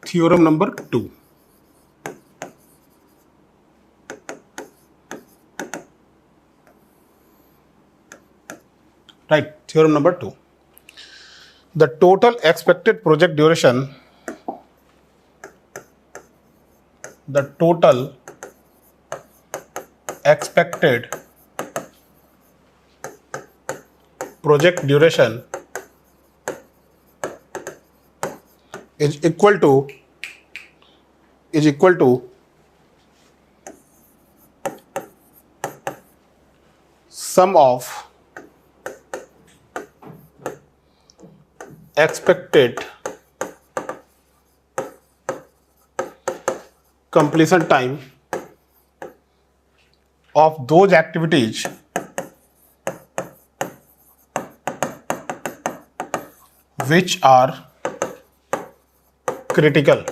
Theorem number 2। Right, theorem number 2। The total expected project duration is equal to sum of expected completion time of those activities which are critical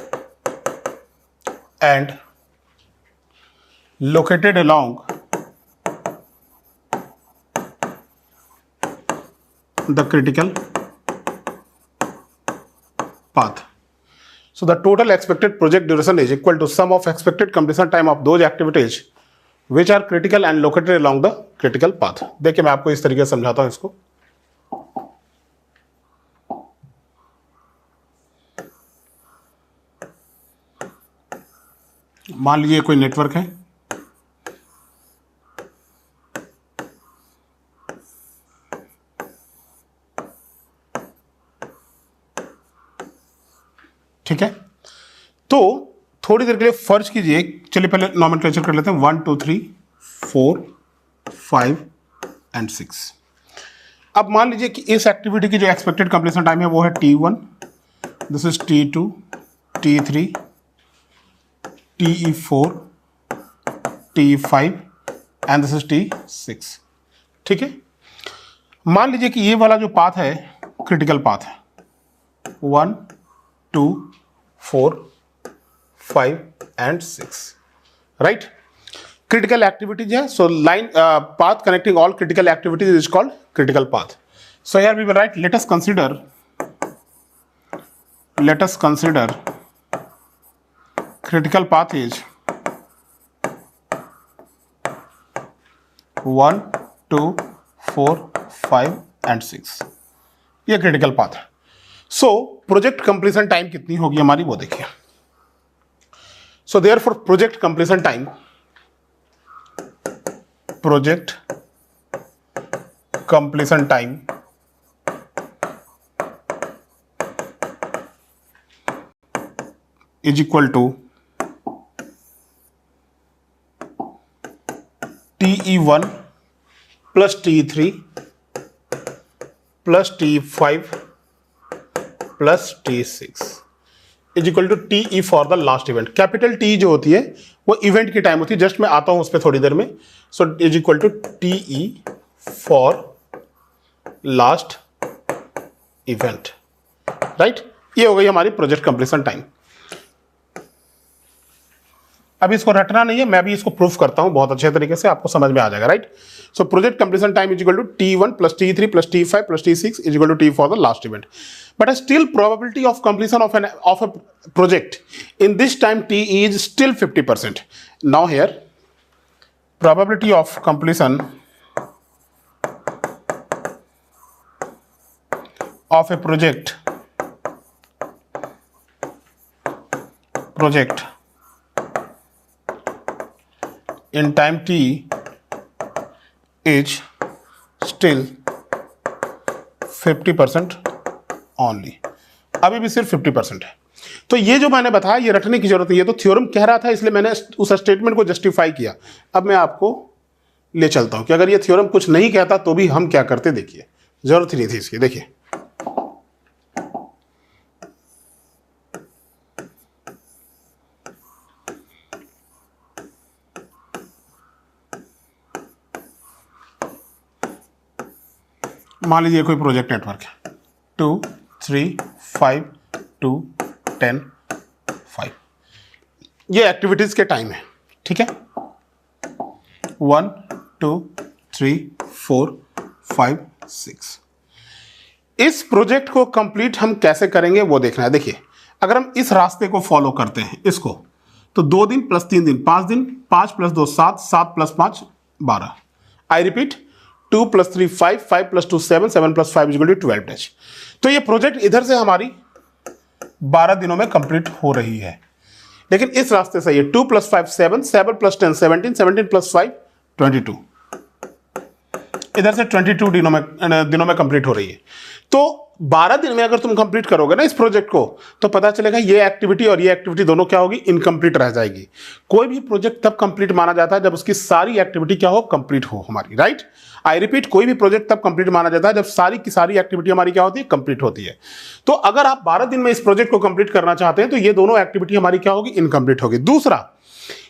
and located along the critical path. So the total expected project duration is equal to sum of expected completion time of those activities which are critical and located along the critical path. देखिए मैं आपको इस तरीके से समझाता हूं इसको। मान लीजिए कोई नेटवर्क है, ठीक है। तो थोड़ी देर के लिए फर्ज कीजिए, चलिए पहले नॉमेनक्लेचर कर लेते हैं। 1 2 3 4 5 एंड 6। अब मान लीजिए कि इस एक्टिविटी की जो एक्सपेक्टेड कंप्लीशन टाइम है वो है T1, this is T2, T3, TE4, TE5 and this is T6। ठीक है। मान लीजिए कि ये वाला जो पाथ है क्रिटिकल पाथ है, 1 2 4 5 एंड 6, राइट। क्रिटिकल एक्टिविटीज है, so line path connecting all critical activities is called critical path. So here we will write, let us consider critical path is 1 2 4 5 and 6। ये क्रिटिकल पाथ है। सो project completion time कितनी होगी हमारी वो देखिए। So therefore project completion time is equal to TE1 plus TE3 plus TE5 plus T6 is equal to TE for the last event। Capital T जो होती है वो इवेंट की टाइम होती है, जस्ट मैं आता हूं उस पर थोड़ी देर में। So is equal to TE for last event, right. ये हो गई हमारी प्रोजेक्ट कंप्लीशन टाइम। अभी इसको रटना नहीं है, मैं भी इसको प्रूफ करता हूं बहुत अच्छे तरीके से, आपको समझ में आ जाएगा, right. So project completion time is equal to T1 plus T3 plus T5 plus T6 is equal to T for the last event. But still probability of completion of a project in this time T is still 50%. Now here probability of completion of a project in time T is still 50% only, अभी भी सिर्फ 50% है। तो ये जो मैंने बताया ये रटने की जरूरत है, ये तो थ्योरम कह रहा था इसलिए मैंने उस स्टेटमेंट को जस्टिफाई किया। अब मैं आपको ले चलता हूं कि अगर ये थ्योरम कुछ नहीं कहता तो भी हम क्या करते, देखिए जरूरत ही नहीं थी इसकी। देखिए मान लीजिए कोई प्रोजेक्ट नेटवर्क है 2 3 5 2 10 5, ये एक्टिविटीज के टाइम है, ठीक है। 1 2 3 4 5 6। इस प्रोजेक्ट को कंप्लीट हम कैसे करेंगे वो देखना है। देखिए अगर हम इस रास्ते को फॉलो करते हैं इसको, तो 2 दिन प्लस 3 दिन 5 दिन, 5 plus 2 7, 7 plus 5 12। I repeat, 2 plus 3 5, 5 plus 2 7, 7 plus 5 equal to 12 days. तो ये प्रोजेक्ट इधर से हमारी 12 दिनों में कंप्लीट हो रही है। लेकिन इस रास्ते से ये 2 प्लस 5 7, 7 प्लस 10 17, 17 प्लस 5 22, इधर से 22 दिनों में कंप्लीट हो रही है। तो 12 दिन में अगर तुम कंप्लीट करोगे ना इस प्रोजेक्ट को, तो पता चलेगा ये एक्टिविटी और ये एक्टिविटी दोनों क्या होगी, इनकम्प्लीट रह जाएगी। कोई भी प्रोजेक्ट तब कंप्लीट माना जाता है जब उसकी सारी एक्टिविटी क्या हो, कंप्लीट हो हमारी, राइट। आई रिपीट, कोई भी प्रोजेक्ट तब कंप्लीट माना जाता है जब सारी की सारी एक्टिविटी हमारी क्या होती है, कंप्लीट होती है। तो अगर आप 12 दिन में इस प्रोजेक्ट को कंप्लीट करना चाहते हैं तो ये दोनों एक्टिविटी हमारी क्या होगी, इनकम्प्लीट होगी। दूसरा,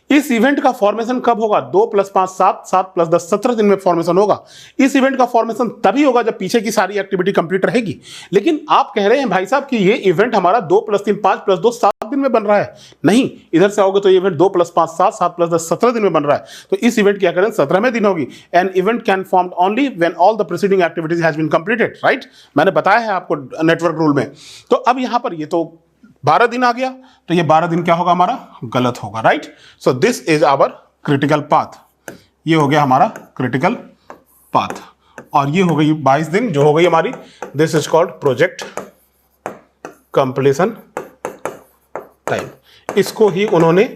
इस इवेंट का फॉर्मेशन कब होगा, 2 प्लस 5 7, 7 प्लस 10 17 दिन में फॉर्मेशन होगा। इस इवेंट का फॉर्मेशन तभी होगा जब पीछे की सारी एक्टिविटी कंप्लीट रहेगी। लेकिन आप कह रहे हैं भाई साहब कि ये इवेंट हमारा 2 प्लस 3 5 प्लस 2 7 दिन में बन रहा है। नहीं, इधर से आओगे तो ये इवेंट 2 प्लस 5 7, 7 प्लस 10 17 दिन में बन रहा है। तो इस इवेंट की अकरेंस 17वें दिन होगी। An event can form only when all the preceding activities has been completed, right. मैंने बताया है आपको नेटवर्क रूल में। तो अब यहां पर ये तो 12 दिन आ गया, तो ये 12 दिन क्या होगा हमारा, गलत होगा, right. So this is our critical path. ये हो गया हमारा क्रिटिकल पाथ, और ये हो गई 22 दिन जो हो गई हमारी। This is called project completion time. इसको ही उन्होंने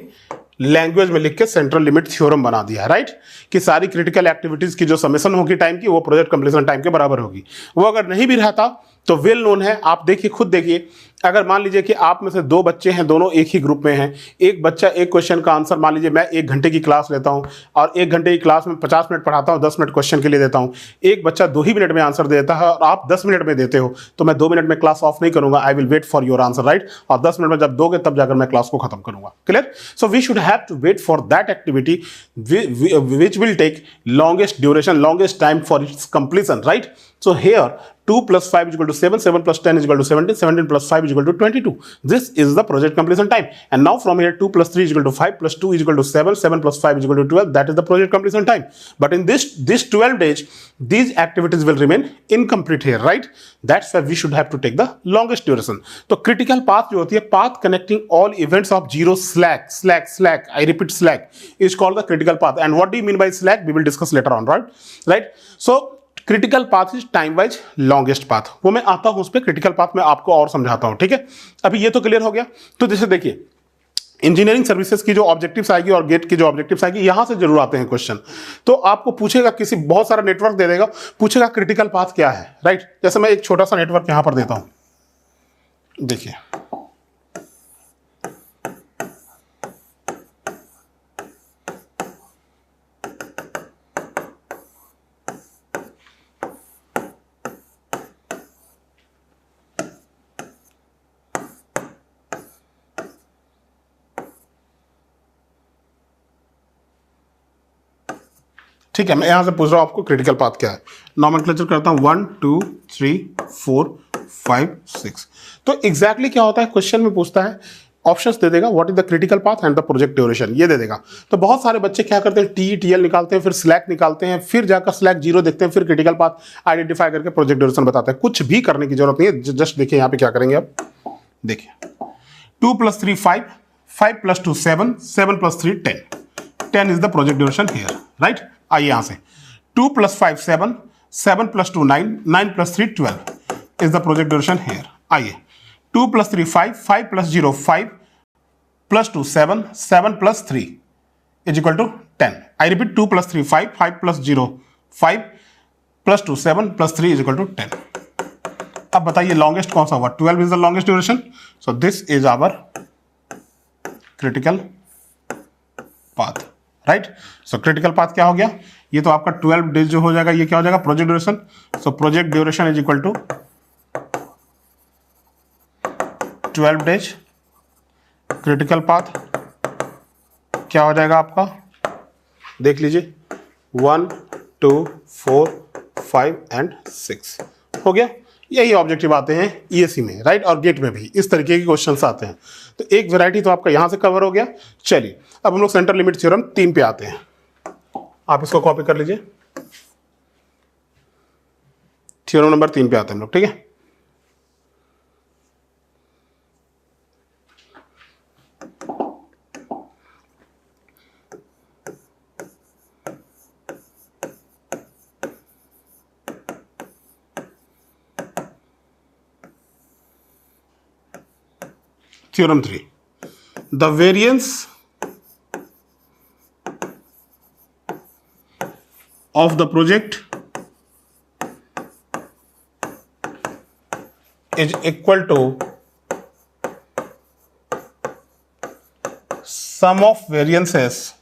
लैंग्वेज में लिख के सेंट्रल लिमिट थ्योरम बना दिया है, राइट, कि सारी क्रिटिकल एक्टिविटीज की जो समेशन होगी टाइम की, वो प्रोजेक्ट कंप्लीशन टाइम के बराबर होगी। वो अगर नहीं भी रहता तो वेल नोन है। आप देखिए, खुद देखिए, अगर मान लीजिए कि आप में से 2 बच्चे हैं, दोनों एक ही ग्रुप में हैं, एक बच्चा एक क्वेश्चन का आंसर, मान लीजिए मैं 1 घंटे की क्लास लेता हूं और 1 घंटे की क्लास में 50 मिनट पढ़ाता हूं, 10 मिनट क्वेश्चन के लिए देता हूं। एक बच्चा 2 ही मिनट में आंसर दे देता है और आप 10 मिनट में देते हो, तो मैं 2 मिनट में क्लास ऑफ नहीं करूंगा, I will wait for your answer, right. और 10 मिनट में जब दोगे तब जाकर मैं क्लास को खत्म करूंगा। Clear. So we should have to wait for that activity which will take longest duration, longest time for its completion, right? So here 2 plus 5 is equal to 7, 7 plus 10 is equal to 17, 17 plus 5 is equal to 22. This is the project completion time. And now from here 2 plus 3 is equal to 5 plus 2 is equal to 7, 7 plus 5 is equal to 12. That is the project completion time. But in this 12 days, these activities will remain incomplete here, right? That's why we should have to take the longest duration. So critical path जो होती है, path connecting all events of zero slack, I repeat slack, is called the critical path. And what do you mean by slack? We will discuss later on, right? So critical path is time wise longest path. वो मैं आता हूं उस पर, critical path में आपको और समझाता हूं, ठीक है। अभी ये तो क्लियर हो गया। तो जैसे देखिए, इंजीनियरिंग सर्विसेज की जो ऑब्जेक्टिव्स आएगी और गेट की जो ऑब्जेक्टिव्स आएगी, यहां से जरूर आते हैं क्वेश्चन। तो आपको पूछेगा, किसी बहुत सारा नेटवर्क दे देगा, पूछेगा क्रिटिकल पाथ क्या है, राइट। जैसे मैं एक छोटा सा नेटवर्क यहां पर देता हूं, देखिए ठीक है। मैं यहां से पूछ रहा हूं आपको क्रिटिकल पाथ क्या है। नॉमेनक्लेचर करता हूं 1 2 3 4 5 6। तो एग्जैक्टली क्या होता है, क्वेश्चन में पूछता है, ऑप्शंस दे देगा, what is the critical path and the project duration, ये दे देगा। तो बहुत सारे बच्चे क्या करते हैं, टी.टी.एल निकालते हैं, फिर स्लैक निकालते हैं, फिर जाकर स्लैक 0 देखते हैं, फिर क्रिटिकल पाथ आइडेंटिफाई करके प्रोजेक्ट ड्यूरेशन बताते हैं। कुछ भी करने की जरूरत नहीं है। जस्ट देखिए यहाँ पे क्या करेंगे अब, देखिए 2 plus 3 5, 5 plus 2 7, 7 plus 3 10, 10 is the project duration here, right? आइए यहां से 2 plus 5 7, 7 plus 2 9, 9 plus 3 12 is the project duration here. आइए 2 plus 3 5, 5 plus 0 5 plus 2 7, 7 plus 3 is equal to 10. I repeat, 2 plus 3 5, 5 plus 0 5 plus 2 7 plus 3 is equal to 10. अब बताइए longest कौन सा हुआ, 12 is the longest duration. So this is our critical path, right. So critical path क्या हो गया, ये तो आपका 12 डेज जो हो जाएगा, ये क्या हो जाएगा, project duration. So project duration is equal to 12 days. Critical path क्या हो जाएगा आपका, देख लीजिए 1 2 4 5 एंड 6 हो गया। यही ऑब्जेक्टिव आते हैं ईएससी में, राइट, और गेट में भी इस तरीके के क्वेश्चंस आते हैं। तो एक वैरायटी तो आपका यहां से कवर हो गया। चलिए अब हम लोग सेंटर लिमिट थ्योरम 3 पे आते हैं। आप इसको कॉपी कर लीजिए, थ्योरम नंबर 3 पे आते हैं हम लोग, ठीक है। Theorem 3. The variance of the project is equal to sum of variances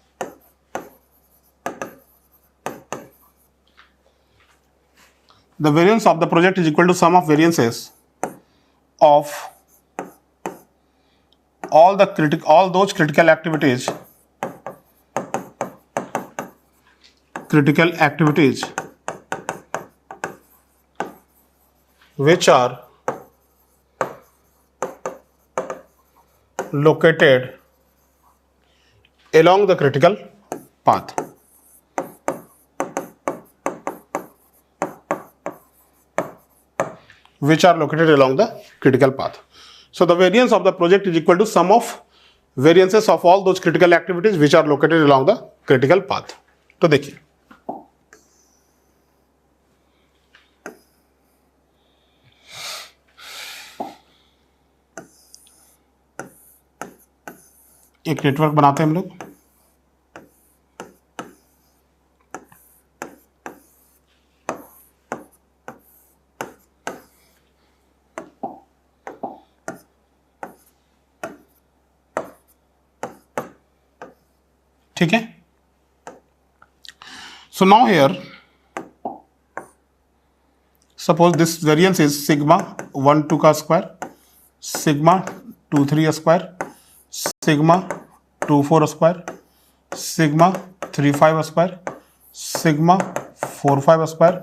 the variance of the project is equal to sum of variances of all those critical activities which are located along the critical path. Which are located along the critical path. So the variance of the project is equal to sum of variances of all those critical activities which are located along the critical path. तो देखिए एक network बनाते हैं हम लोग. ठीक है. So now here suppose this variance is sigma 1 2 का square, sigma 2 3 square, sigma 2 4 square, sigma 3 5 square, sigma 4 5 square,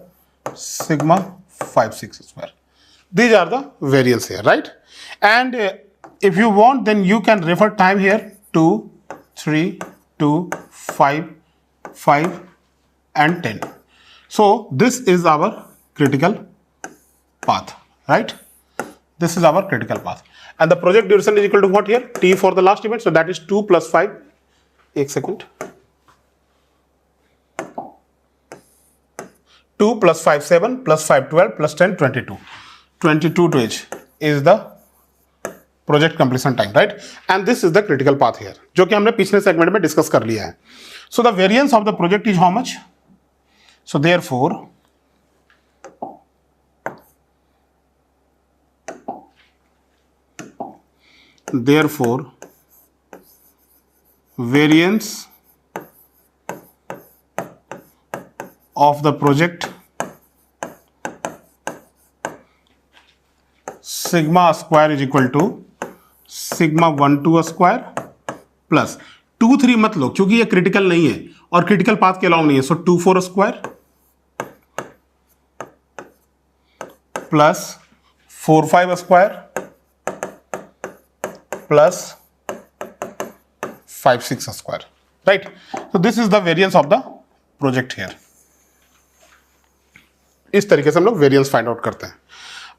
sigma 5 6 square. These are the variance here, right? And if you want, then you can refer time here 2 3 2 5 5 and 10. So this is our critical path, right? This is our critical path. And the project duration is equal to what here? T for the last event. So that is 2 plus 5. एक second. 2 plus 5 7 plus 5 12 plus 10 22. 22 days is the project completion time, right? And this is the critical path here, जो कि हमने पिछले segment में discuss कर लिया है. So the variance of the project is how much? So therefore variance of the project sigma square is equal to sigma 1 2 square plus 2 3 मत लो क्योंकि ये क्रिटिकल नहीं है और क्रिटिकल पाथ के अलाउ नहीं है. सो 2 4 square plus 4 5 square plus 5 6 square, right? so this is the variance of the project here. इस तरीके से हम लोग वेरिएंस फाइंड आउट करते हैं.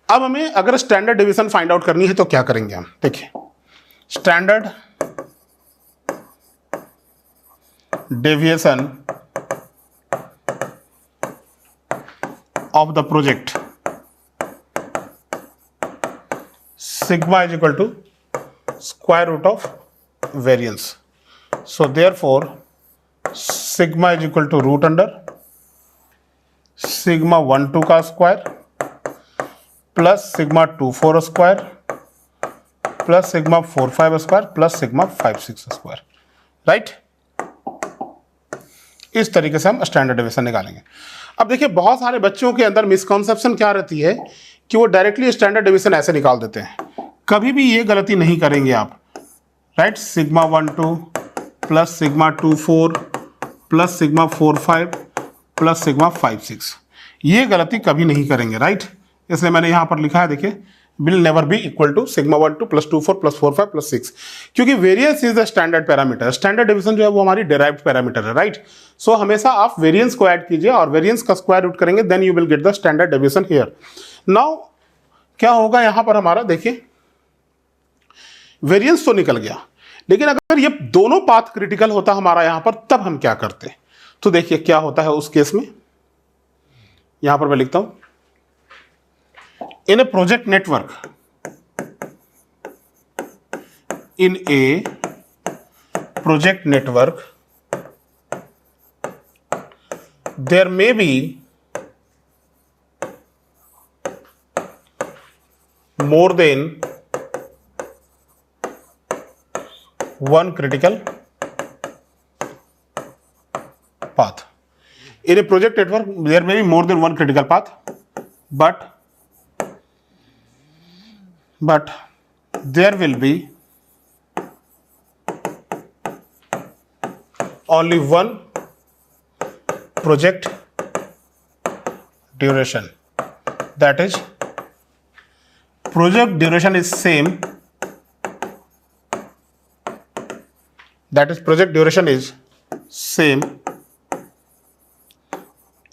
अब हमें अगर स्टैंडर्ड डेविएशन फाइंड आउट करनी है तो क्या करेंगे हम? देखिए, standard deviation of the project sigma is equal to square root of variance. So therefore sigma is equal to root under sigma 1 2 का square plus sigma 2 4 square plus sigma 4 5 square plus sigma 5 6 square, right? इस तरीके से हम standard deviation निकालेंगे. अब देखिए, बहुत सारे बच्चों के अंदर मिसकॉन्सेप्शन क्या रहती है कि वो डायरेक्टली स्टैंडर्ड डेविएशन ऐसे निकाल देते हैं. कभी भी ये गलती नहीं करेंगे आप, right? Sigma 1 2 plus sigma 2 4 plus sigma 4 5 plus sigma 5 6, ये गलती कभी नहीं करेंगे, राइट? इसलिए मैंने यहां पर लिखा है, देखिए, will never be equal to sigma 1 2 plus 2 4 plus 4 5 plus 6, क्योंकि variance is the standard parameter. Standard deviation जो है वो हमारी डेराइव्ड पैरामीटर है, राइट? सो हमेशा आप वेरिएंस को ऐड कीजिए और वेरिएंस का स्क्वायर रूट करेंगे, then you will get the standard deviation here. Now क्या होगा यहां पर हमारा, देखिए, वेरिएंस तो निकल गया, लेकिन अगर ये दोनों पाथ क्रिटिकल होता हमारा यहां पर, तब हम क्या करते? तो देखिए क्या होता है उस केस में. यहां पर मैं लिखता हूं, in a project network in a project network there may be more than one critical path. In a project network there may be more than one critical path, but there will be only one project duration. That is, project duration is same. That is, project duration is same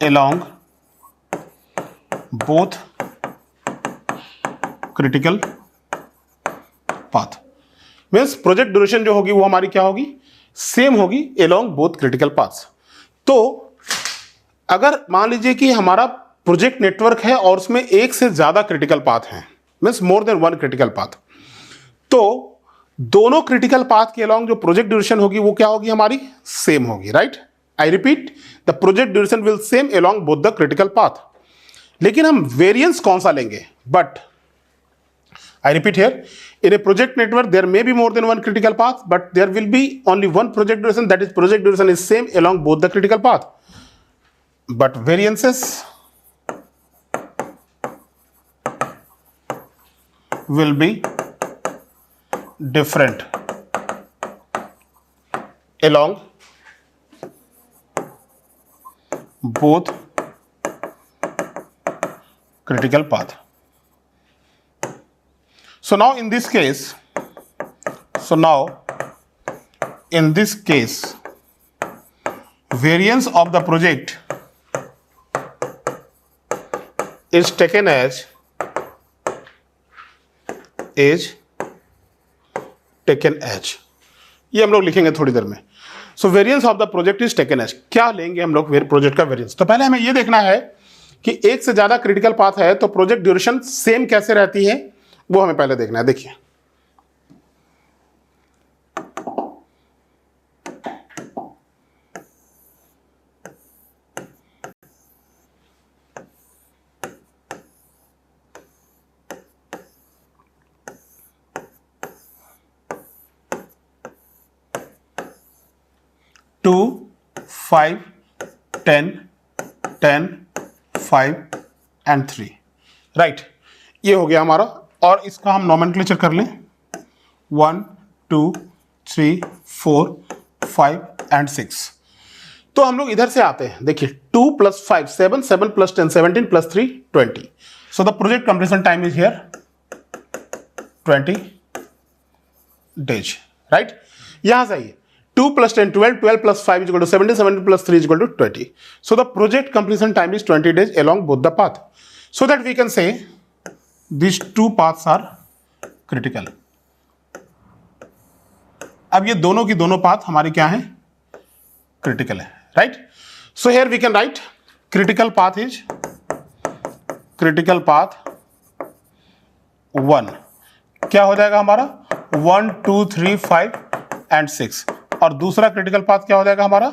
along both critical path. Means project duration जो होगी वो हमारी क्या होगी, same होगी along both critical paths. तो अगर मान लीजिए कि हमारा प्रोजेक्ट नेटवर्क है और उसमें एक से ज्यादा क्रिटिकल पाथ हैं, means more than one critical path, तो दोनों क्रिटिकल पाथ के अलॉन्ग जो प्रोजेक्ट ड्यूरेशन होगी वो क्या होगी, हमारी सेम होगी. Right, I repeat, the project duration will same along both the critical path. लेकिन हम वेरिएंस कौन सा लेंगे, but I repeat here, in a project network there may be more than one critical path, but there will be only one project duration. That is, project duration is same along both the critical path, but variances will be different along both critical path. So now in this case, variance of the project is taken as ये हम लोग लिखेंगे थोड़ी देर में. So variance of the project is taken as, क्या लेंगे हम लोग प्रोजेक्ट का वेरिएंस. तो पहले हमें ये देखना है कि एक से ज्यादा क्रिटिकल पाथ है तो प्रोजेक्ट ड्यूरेशन सेम कैसे रहती है, वो हमें पहले देखना है. देखिए, टू 5 10 10 5 एंड 3. राइट, ये हो गया हमारा. और इसका हम नोमेनक्लेचर कर लें, 1 2 3 4 5 एंड 6. तो हम लोग इधर से आते हैं. देखिए, 2 + 5 7 7 + 10 17 + 3 20. So the project completion time is here 20 days. Right, यहां से आइए, 2 + 10 12 12 + 5 = 17 17 + 3 = 20. So the project completion time is 20 days along both the path. So that we can say these two paths are critical. अब ये दोनों की दोनों पाथ हमारी क्या है, क्रिटिकल है. Right, so here we can write critical path is critical path 1. क्या हो जाएगा हमारा, 1 2 3 5 एंड 6. और दूसरा क्रिटिकल पाथ क्या हो जाएगा हमारा,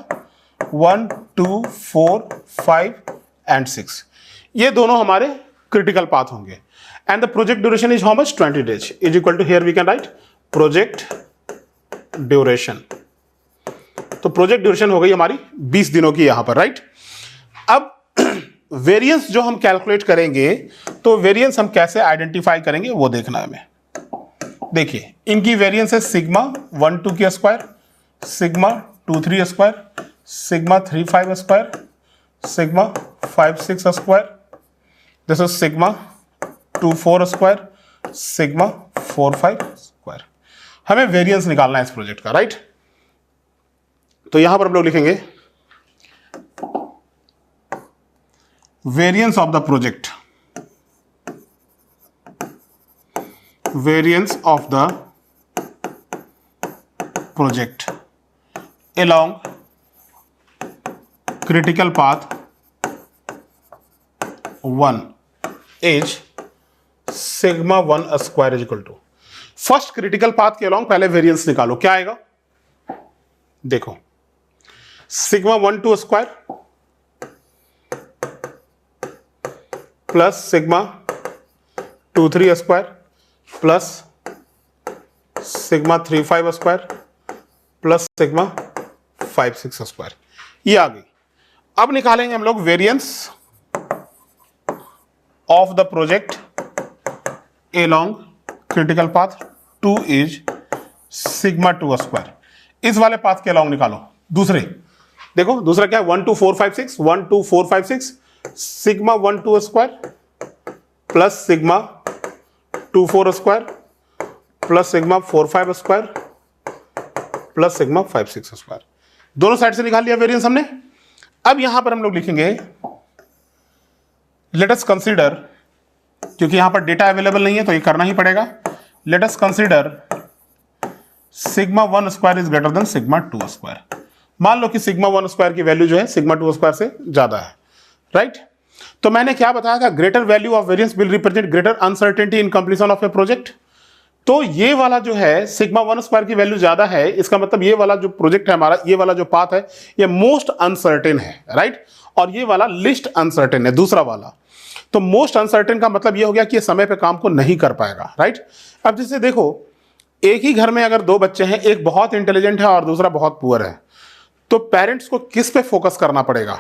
1 2 4 5 एंड 6. ये दोनों हमारे क्रिटिकल पाथ होंगे. And the project duration is how much, 20 days is equal to, here we can write project duration. तो प्रोजेक्ट ड्यूरेशन हो गई हमारी 20 दिनों की यहां पर. राइट, अब वेरिएंस जो हम कैलकुलेट करेंगे, तो वेरिएंस हम कैसे आइडेंटिफाई करेंगे वो देखना है हमें. देखिए, इनकी वेरिएंस है सिग्मा 1 2 की square, sigma 2 3 square, sigma 3 5 square, sigma 5 6 square, this is sigma 2 4 square, sigma 4 5 square. हमें वेरिएंस निकालना है इस प्रोजेक्ट का. राइट, तो यहां पर हम लोग लिखेंगे variance of the project, variance of the project along critical path 1 is sigma 1 square is equal to. First critical path के अलॉन्ग पहले वेरिएंस निकालो, क्या आएगा देखो, sigma 1 2 square plus sigma 2 3 square plus sigma 3 5 square plus sigma 5 6 square, ये आ गई। अब निकालेंगे हम लोग variance of the project along critical path 2 is sigma 2 square. इस वाले पाथ के अलॉन्ग निकालो दूसरे, देखो दूसरा क्या है 1 2 4 5 6 1 2 4 5 6 sigma 1 2 square plus sigma 2 4 square plus sigma 4 5 square plus sigma 5 6 square. दोनों साइड से निकाल लिया वेरिएंस हमने। अब यहां पर हम लोग लिखेंगे लेट अस कंसीडर, क्योंकि यहां पर डेटा अवेलेबल नहीं है तो ये करना ही पड़ेगा, late us consider sigma 1 square is greater than sigma 2 square. मान लो कि सिग्मा 1 स्क्वायर की वैल्यू जो है सिग्मा 2 स्क्वायर से ज्यादा है, राइट। तो मैंने क्या बताया था, greater value of variance will represent greater uncertainty in completion of A project. तो ये वाला जो है सिग्मा 1 स्क्वायर की वैल्यू ज्यादा है, इसका मतलब ये वाला जो प्रोजेक्ट है हमारा, ये वाला जो पाथ है ये मोस्ट अनसर्टेन है, राइट, और ये वाला लिस्ट अनसर्टेन है दूसरा वाला। तो मोस्ट अनसर्टेन का मतलब ये हो गया कि ये समय पे काम को नहीं कर पाएगा, राइट। अब जैसे देखो एक ही घर में अगर दो बच्चे हैं, एक बहुत इंटेलिजेंट है और दूसरा बहुत पुअर है, तो पेरेंट्स को किस पे फोकस करना पड़ेगा,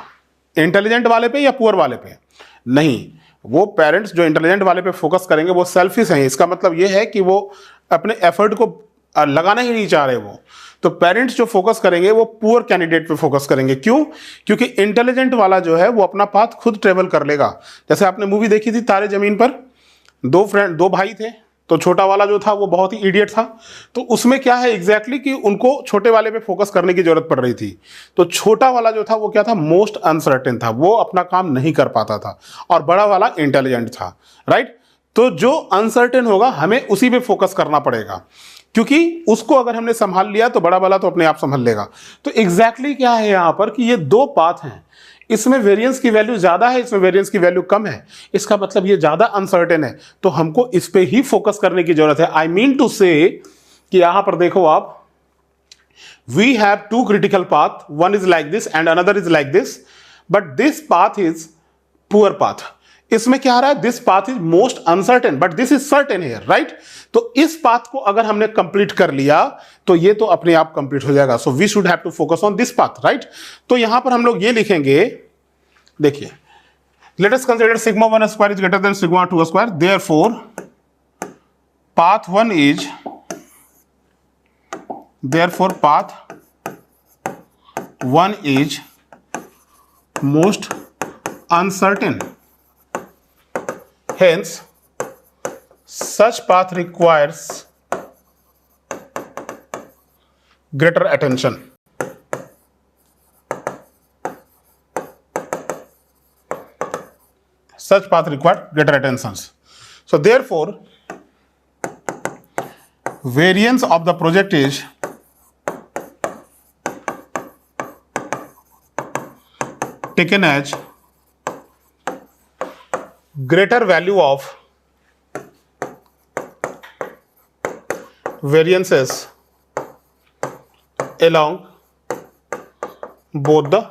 इंटेलिजेंट वाले पे या पुअर वाले पे? नहीं, वो पेरेंट्स जो इंटेलिजेंट वाले पे फोकस करेंगे वो सेल्फिश हैं। इसका मतलब ये है कि वो अपने एफर्ट को लगाना ही नहीं चाह रहे वो। तो पेरेंट्स जो फोकस करेंगे वो पुअर कैंडिडेट पे फोकस करेंगे। क्यों? क्योंकि इंटेलिजेंट वाला जो है वो अपना पाथ खुद ट्रेवल कर लेगा। जैसे आपने मूवी देखी थी तारे जमीन पर, दो भाई थे, तो छोटा वाला जो था वो बहुत ही इडियट था। तो उसमें क्या है एग्जैक्टली कि उनको छोटे वाले पे फोकस करने की जरूरत पड़ रही थी। तो छोटा वाला जो था वो क्या था, मोस्ट अनसर्टेन था, वो अपना काम नहीं कर पाता था, और बड़ा वाला इंटेलिजेंट था, राइट। तो जो अनसर्टेन होगा हमें उसी पे फोकस करना पड़ेगा, क्योंकि उसको अगर हमने संभाल लिया तो बड़ा वाला तो अपने आप संभाल लेगा। तो एग्जैक्टली क्या है यहां पर कि ये दो पाथ हैं, इसमें वेरिएंस की वैल्यू ज्यादा है, इसमें वेरिएंस की वैल्यू कम है, इसका मतलब ये ज्यादा अनसर्टेन है, तो हमको इस पे ही फोकस करने की जरूरत है। आई मीन टू से कि यहां पर देखो आप, we have two critical path, one is like this and another is like this, but this path is poor path. इसमें क्या आ रहा है, this path is most uncertain but this is certain here, right. तो इस path को अगर हमने कंप्लीट कर लिया तो ये तो अपने आप कंप्लीट हो जाएगा। So we should have to focus on this path, right. तो यहां पर हम लोग ये लिखेंगे, देखिए, let us consider sigma 1 square is greater than sigma 2 square, therefore path 1 is, therefore path 1 is most uncertain, hence such path requires greater attention. Such path require greater attention. So therefore variance of the project is taken as greater value of variances along both the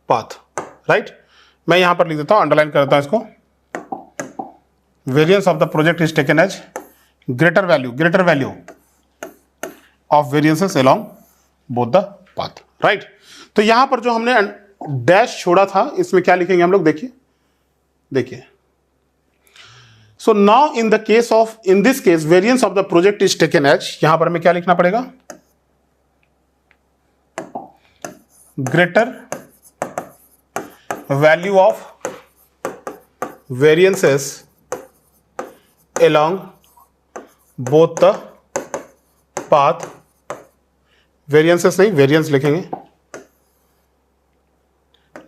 path, right। मैं यहां पर लिख देता हूं, underline कर देता हूं इसको, variance of the project is taken as greater value of variances along both the path, right. तो यहां पर जो हमने डैश छोड़ा था इसमें क्या लिखेंगे हम लोग, देखिए, so now in the case of, in this case variance of the project is taken as, यहां पर हमें क्या लिखना पड़ेगा, greater value of variances along both the path, variances नहीं वेरिएंस लिखेंगे,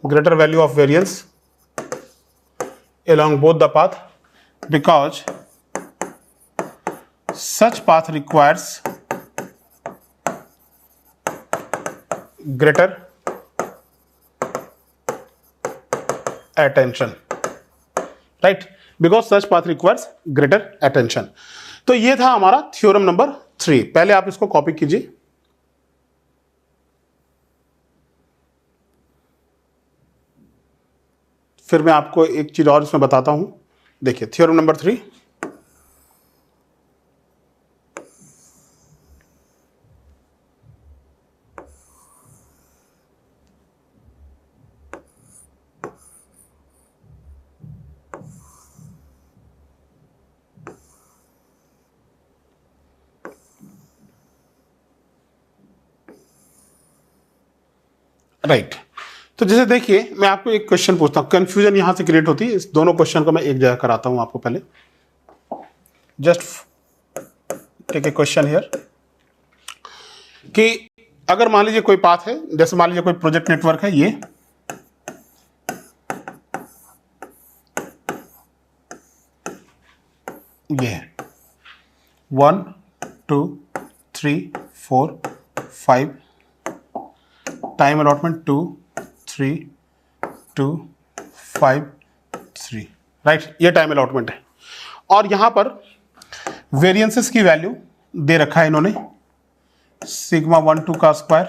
greater value of variance along both the path, because such path requires greater attention, right, because such path requires greater attention. तो ये था हमारा theorem number 3। पहले आप इसको copy कीजिए। फिर मैं आपको एक चीज और इसमें बताता हूं। देखिए थ्योरम नंबर 3, राइट। तो जैसे देखिए मैं आपको एक क्वेश्चन पूछता हूं, कंफ्यूजन यहां से क्रिएट होती है। इस दोनों क्वेश्चन को मैं एक जगह कराता हूं आपको। पहले just take a question here कि अगर मान लीजिए कोई पाथ है, जैसे मान लीजिए कोई प्रोजेक्ट नेटवर्क है, ये है 1 2 3 4 5, टाइम अलॉटमेंट 2 3 2 5 3, राइट। ये टाइम अलॉटमेंट है। और यहां पर वेरिएंसेस की वैल्यू दे रखा है इन्होंने, सिग्मा 1 2 का स्क्वायर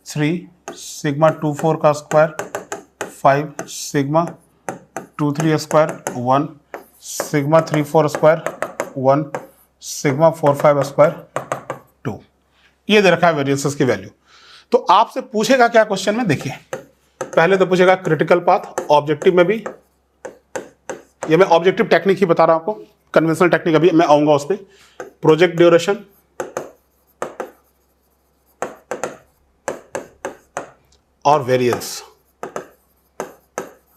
3, सिग्मा 2 4 का square 5, sigma 2 3 square 1, sigma 3 4 square 1, sigma 4 5 square 2। ये दे रखा है वेरिएंसेस की वैल्यू। तो आपसे पूछेगा क्या क्वेश्चन में, देखिए पहले तो पूछेगा क्रिटिकल पाथ, ऑब्जेक्टिव में भी। ये मैं ऑब्जेक्टिव टेक्निक ही बता रहा हूं आपको, कन्वेंशनल टेक्निक अभी मैं आऊंगा उस पर। प्रोजेक्ट ड्यूरेशन और वेरिएंस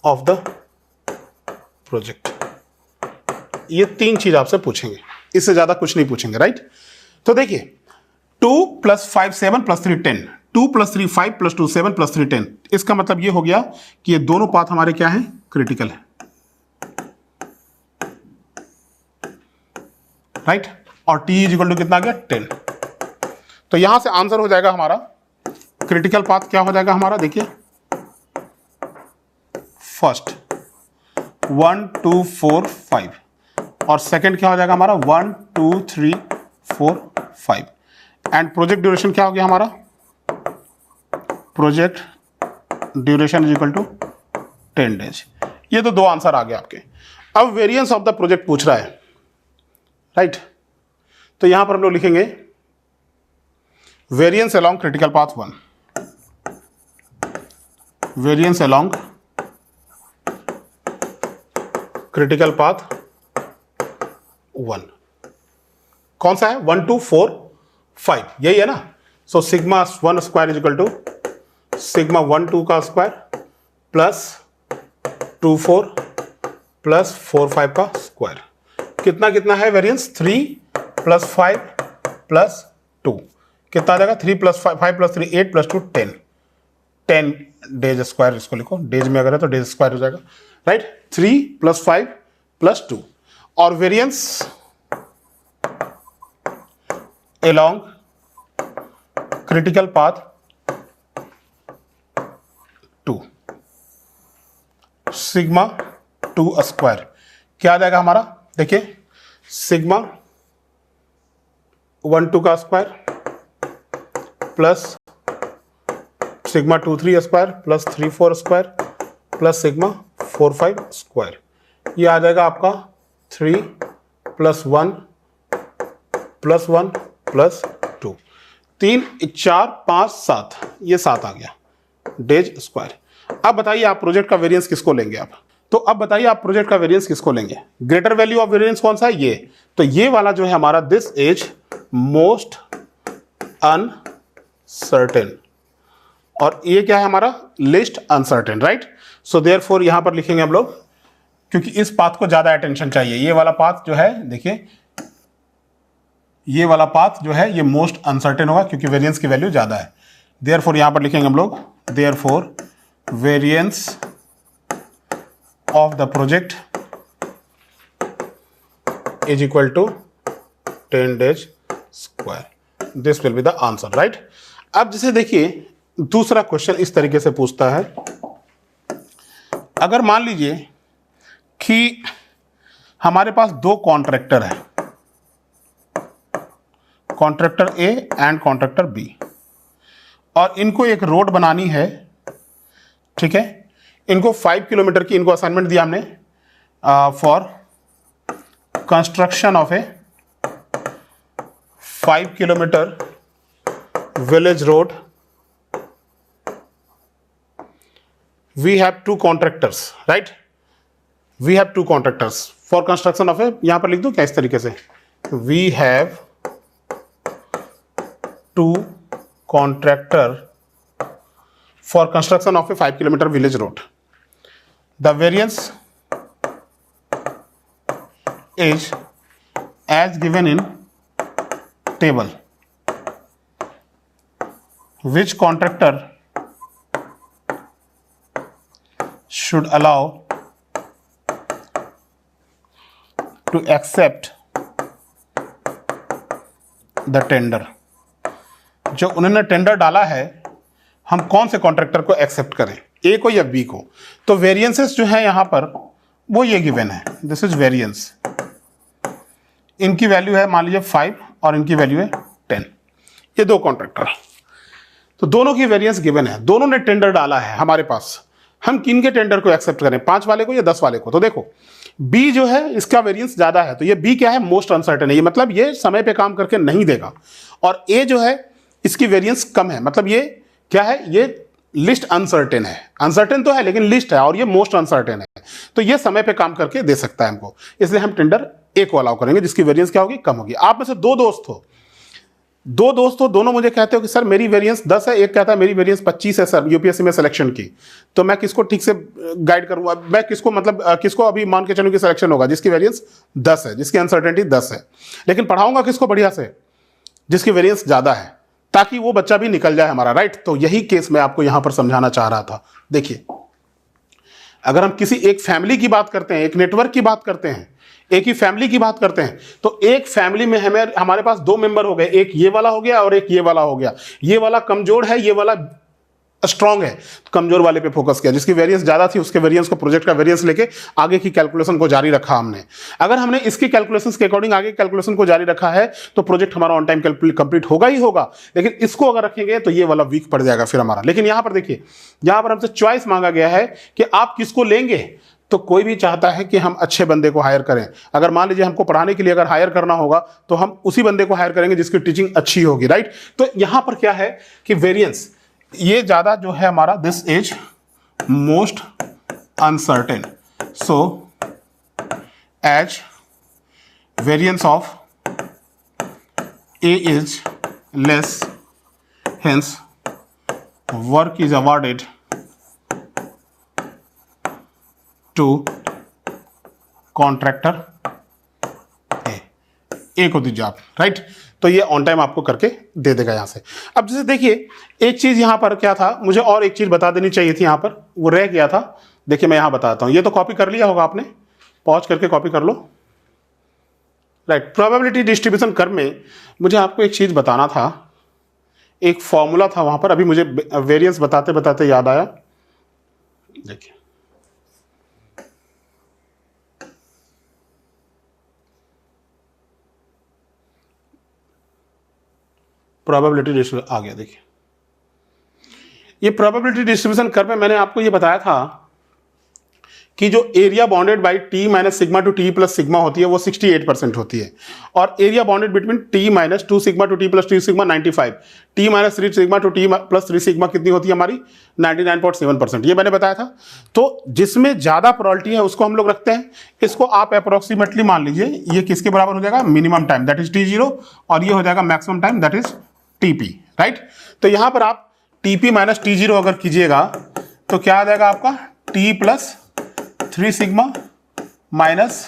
ऑफ द प्रोजेक्ट, ये 3 चीज आपसे पूछेंगे, इससे ज्यादा कुछ नहीं पूछेंगे, राइट। तो देखिए 2 + 5 7 + 3 10, 2 + 3 5 + 2 7 + 3 10। इसका मतलब ये हो गया कि ये दोनों पाथ हमारे क्या हैं, क्रिटिकल है, राइट। और t = कितना आ गया, 10। तो यहां से आंसर हो जाएगा हमारा क्रिटिकल पाथ क्या हो जाएगा हमारा, देखिए फर्स्ट 1 2 4 5 और सेकंड क्या हो जाएगा हमारा 1 2 3 4 5। एंड प्रोजेक्ट ड्यूरेशन क्या हो गया हमारा, प्रोजेक्ट ड्यूरेशन = 10 डेज। ये तो 2 आंसर आ गए आपके। अब वेरिएंस ऑफ द प्रोजेक्ट पूछ रहा है, राइट। तो यहां पर हम लोग लिखेंगे variance along critical path 1, variance along critical path 1 कौन सा है, 1 2 4 5, यही है ना। सो सिग्मा 1 स्क्वायर = सिग्मा 1 2 का स्क्वायर प्लस 2 4 प्लस 4 5 का स्क्वायर। कितना कितना है वेरिएंस, 3 + 5 + 2 कितना आ जाएगा, 3 + 5 + 3 8 + 2 10, 10 डेज स्क्वायर इसको लिखो, डेज में अगर है तो डेज स्क्वायर हो जाएगा, राइट। 3 + 5 + 2 और variance along critical path 2 sigma 2 square क्या आ जाएगा हमारा, देखिए सिग्मा 1 2 का square plus sigma 2 3 square plus 3 4 square plus sigma 4 5 square. ये आ जाएगा आपका 3 + 1 + 1 + 2, 3 4 5 7, ये 7 आ गया डेज स्क्वायर। अब बताइए आप प्रोजेक्ट का वेरिएंस किसको लेंगे आप, तो अब बताइए आप प्रोजेक्ट का वेरिएंस किसको लेंगे, ग्रेटर वैल्यू ऑफ वेरिएंस कौन सा है, ये। तो ये वाला जो है हमारा दिस इज मोस्ट अनसर्टेन और ये क्या है हमारा, list uncertain, right. So therefore यहां पर लिखेंगे हम लोग, क्योंकि इस पाथ को ज्यादा अटेंशन चाहिए। ये वाला पाथ जो है देखिए, ये वाला पाथ जो है ये मोस्ट अनसर्टेन होगा क्योंकि वेरिएंस की वैल्यू ज्यादा है। देयरफॉर यहां पर लिखेंगे हम लोग, therefore variance of the project is equal to 10 days square, this will be the answer, right. अब जैसे देखिए दूसरा क्वेश्चन इस तरीके से पूछता है, अगर मान लीजिए कि हमारे पास 2 कॉन्ट्रैक्टर है, contractor A and contractor B, और इनको एक रोड बनानी है, ठीक है। इनको 5 किलोमीटर की इनको असाइनमेंट दिया हमने for construction of a 5 kilometre village road. We have 2 contractors, right, we have 2 contractors for construction of a, यहां पर लिख दो क्या इस तरीके से, we have 2 contractor for construction of a 5 kilometer village road. The variance is as given in table. Which contractor should allow to accept the tender? जो उन्होंने टेंडर डाला है, हम कौन से कॉन्ट्रैक्टर को एक्सेप्ट करें, ए को या बी को। तो वेरिएंसेस जो है यहां पर वो ये गिवन है, दिस इज वेरिएंस। इनकी वैल्यू है मान लीजिए 5 और इनकी वैल्यू है 10, ये 2 कॉन्ट्रैक्टर, तो दोनों की वेरिएंस गिवन है, दोनों ने टेंडर डाला है हमारे पास। हम किन के टेंडर को एक्सेप्ट करें, 5 वाले को या 10 वाले को। तो देखो बी जो है इसका वेरिएंस ज्यादा है, तो ये बी क्या है, मोस्ट अनसर्टेन है, ये मतलब ये समय पे काम करके नहीं देगा। और ए जो है इसकी वेरिएंस कम है, मतलब ये क्या है, ये लिस्ट अनसर्टेन है, अनसर्टेन तो है लेकिन लिस्ट है, और ये मोस्ट अनसर्टेन है, तो ये समय पे काम करके दे सकता है हमको, इसलिए हम टेंडर ए को अलाउ करेंगे जिसकी वेरिएंस क्या होगी, कम होगी। आप में से 2 दोस्त हो, दोनों मुझे कहते हो कि सर मेरी वेरिएंस 10 है, एक कहता है मेरी वेरिएंस 25 है सर यूपीएससी में सिलेक्शन की, तो मैं किसको ठीक से गाइड करूंगा, मैं किसको मतलब किसको अभी मान के चलूं कि सिलेक्शन होगा जिसकी वेरिएंस 10 है, जिसकी अनसर्टेनिटी 10 है, लेकिन पढ़ाऊंगा किसको बढ़िया से, जिसकी वेरिएंस ज्यादा है, ताकि वो बच्चा भी निकल जाए हमारा, राइट। तो यही केस मैं आपको यहां पर समझाना चाह रहा था। देखिए अगर हम किसी एक फैमिली की बात करते हैं, एक नेटवर्क की बात करते हैं, एक ही फैमिली की बात करते हैं, तो एक फैमिली में हमारे पास 2 मेंबर हो गए, एक ये वाला हो गया और एक ये वाला हो गया, ये वाला कमजोर है, ये वाला स्ट्रांग है, तो कमजोर वाले पे फोकस किया, जिसकी वेरिएंस ज्यादा थी उसके वेरिएंस को, प्रोजेक्ट का वेरिएंस लेके आगे की कैलकुलेशन को जारी रखा हमने। अगर हमने इसकी कैलकुलेशंस के अकॉर्डिंग आगे कैलकुलेशन को जारी रखा है तो प्रोजेक्ट हमारा ऑन टाइम कंप्लीट होगा ही होगा, लेकिन इसको अगर रखेंगे तो ये वाला वीक पड़ जाएगा फिर हमारा। लेकिन यहां पर देखिए, यहां पर हमसे चॉइस मांगा गया है कि आप किसको लेंगे, तो कोई भी चाहता है कि हम अच्छे बंदे को हायर करें। अगर मान लीजिए हमको पढ़ाने के लिए अगर हायर करना होगा तो हम उसी बंदे को हायर करेंगे जिसकी टीचिंग अच्छी होगी, राइट। तो यहां पर क्या है कि वेरिएंस ये ज्यादा जो है हमारा, this is most uncertain, so as variance of A is less, hence work is awarded to contractor A को दीजिए आप, राइट। तो ये ऑन टाइम आपको करके दे देगा यहां से। अब जैसे देखिए एक चीज यहां पर क्या था, मुझे और एक चीज बता देनी चाहिए थी, यहां पर वो रह गया था। देखिए मैं यहां बताता हूं, ये तो कॉपी कर लिया होगा आपने, पॉज करके कॉपी कर लो, राइट। प्रोबेबिलिटी डिस्ट्रीब्यूशन कर्व में मुझे आपको एक चीज बताना था, एक फॉर्मूला था वहां पर, अभी मुझे वेरिएंस बताते बताते याद आया। देखिए प्रोबेबिलिटी डिस्ट्रीब्यूशन आ गया, देखिए ये प्रोबेबिलिटी डिस्ट्रीब्यूशन कर्व में मैंने आपको ये बताया था कि जो area bounded by T minus sigma two T plus sigma होती है वो 68% होती है, और area bounded between T minus 2 sigma two T plus 2 sigma 95, T minus 3 sigma two T plus 3 sigma कितनी होती है हमारी 99.7%, ये मैंने बताया था। तो जिसमें ज्यादा प्रोबेबिलिटी है उसको हम लोग रखते हैं, इसको आप अप्रोक्सीमेटली मान लीजिए ये किसके बराबर हो जाएगा, minimum time that is T0, और ये हो जाएगा maximum time that is TP, right. तो यहां पर आप TP माइनस T0 अगर कीजिएगा तो क्या आ जाएगा आपका T plus 3 sigma minus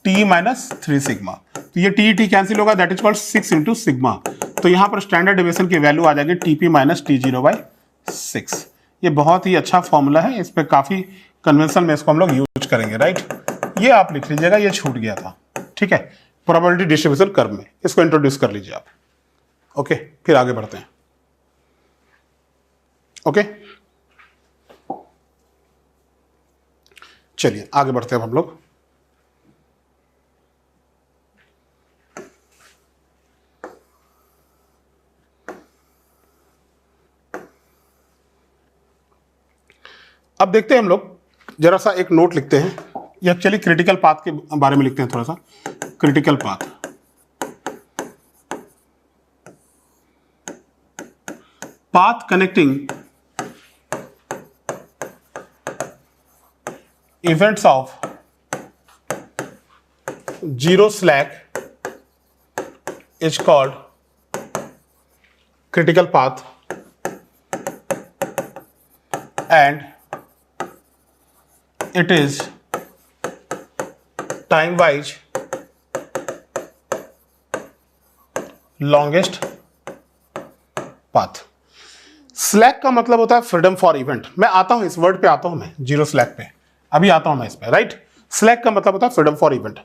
T minus 3 sigma, तो ये T कैंसिल होगा, that is called 6 into sigma. तो यहां पर स्टैंडर्ड डेविएशन की वैल्यू आ जाएगी TP माइनस T0/6। ये बहुत ही अच्छा फॉर्मूला है, इस पर काफी कन्वेंशन में इसको हम लोग यूज करेंगे, राइट। ये आप लिख लीजिएगा, ये छूट गया था, ठीक है। प्रोबेबिलिटी डिस्ट्रीब्यूशन कर्व में इसको इंट्रोड्यूस कर लीजिए आप, ओके। फिर आगे बढ़ते हैं, ओके। चलिए आगे बढ़ते हैं हम लोग। अब देखते हैं हम लोग, जरा सा एक नोट लिखते हैं, ये एक्चुअली क्रिटिकल पाथ के बारे में लिखते हैं थोड़ा सा। Critical path, path connecting events of zero slack is called critical path, and it is time wise longest path. Slack का मतलब होता है फ्रीडम फॉर इवेंट। मैं आता हूं, इस वर्ड पे आता हूं, मैं जीरो स्लैक पे अभी आता हूं मैं इस पे, राइट। स्लैक का मतलब होता है freedom for event.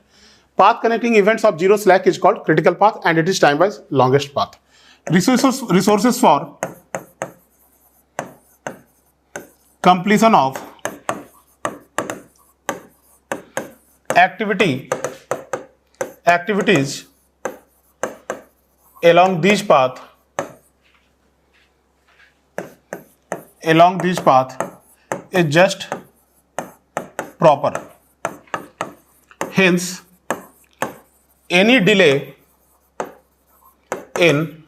Path connecting events of zero slack is called critical path and it is time wise longest path. Resources for completion of activities along this path is just proper. Hence, any delay in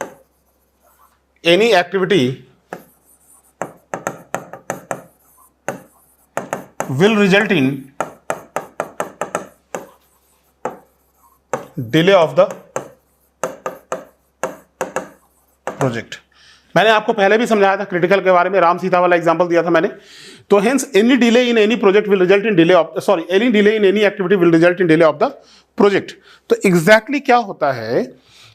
any activity will result in delay of the project. मैंने आपको पहले भी समझाया था critical के बारे में, राम सीता वाला एग्जांपल दिया था मैंने। तो hence any delay in any project will result in delay of, sorry, any delay in any activity will result in delay of the project. तो एग्जैक्टली क्या होता है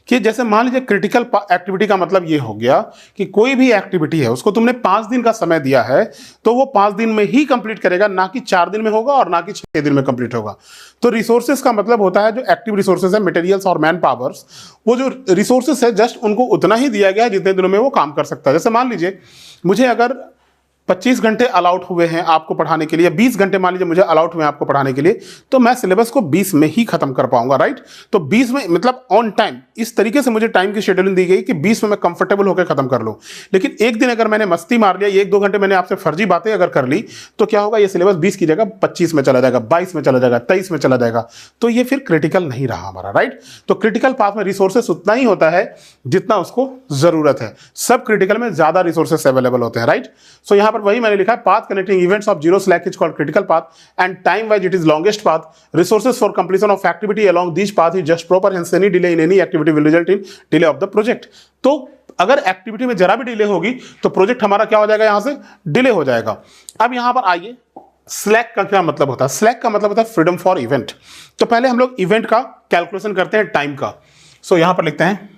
कि जैसे मान लीजिए क्रिटिकल एक्टिविटी का मतलब ये हो गया कि कोई भी एक्टिविटी है उसको तुमने 5 दिन का समय दिया है तो वो 5 दिन में ही कंप्लीट करेगा, ना कि 4 दिन में होगा और ना कि 6 दिन में कंप्लीट होगा। तो रिसोर्सेज का मतलब होता है जो एक्टिव रिसोर्सेज है, मटेरियल्स और मैन पावर्स, वो जो रिसोर्सेज है जस्ट उनको उतना ही दिया गया है जितने दिनों में वो काम कर सकता है। जैसे मान लीजिए मुझे अगर 25 घंटे अलाउट हुए हैं आपको पढ़ाने के लिए, 20 घंटे मान लीजिए मुझे अलाउट हुए हैं आपको पढ़ाने के लिए, तो मैं सिलेबस को 20 में ही खत्म कर पाऊंगा, राइट। तो 20 में मतलब ऑन टाइम, इस तरीके से मुझे टाइम की शेड्यूलिंग दी गई कि 20 में मैं कंफर्टेबल होकर खत्म कर लूं। लेकिन एक दिन अगर मैंने मस्ती मार लिया, 1-2 घंटे मैंने आपसे फर्जी बातें अगर कर ली, तो क्या होगा, ये सिलेबस 20 की जगह 25 में चला जाएगा, 22 में चला जाएगा, 23 में चला जाएगा। तो ये फिर क्रिटिकल नहीं रहा हमारा, राइट। तो क्रिटिकल पाथ में रिसोर्सेस उतना ही होता है जितना उसको जरूरत है। सब क्रिटिकल में ज्यादा रिसोर्सेस अवेलेबल होते हैं, राइट। सो यहां पर वही मैंने लिखा है, path connecting events of zero slack is called critical path and time wise it is longest path. Resources for completion of activity along this path is just proper, hence any delay in any activity will result in delay of the project. तो अगर activity में जरा भी delay होगी तो project हमारा क्या हो जाएगा, यहां से डिले हो जाएगा। अब यहां पर आइए, स्लैक का क्या मतलब होता है। स्लैक का मतलब होता है फ्रीडम फॉर इवेंट। तो पहले हम लोग इवेंट का कैलकुलेशन करते हैं टाइम का। सो यहां पर लिखते हैं,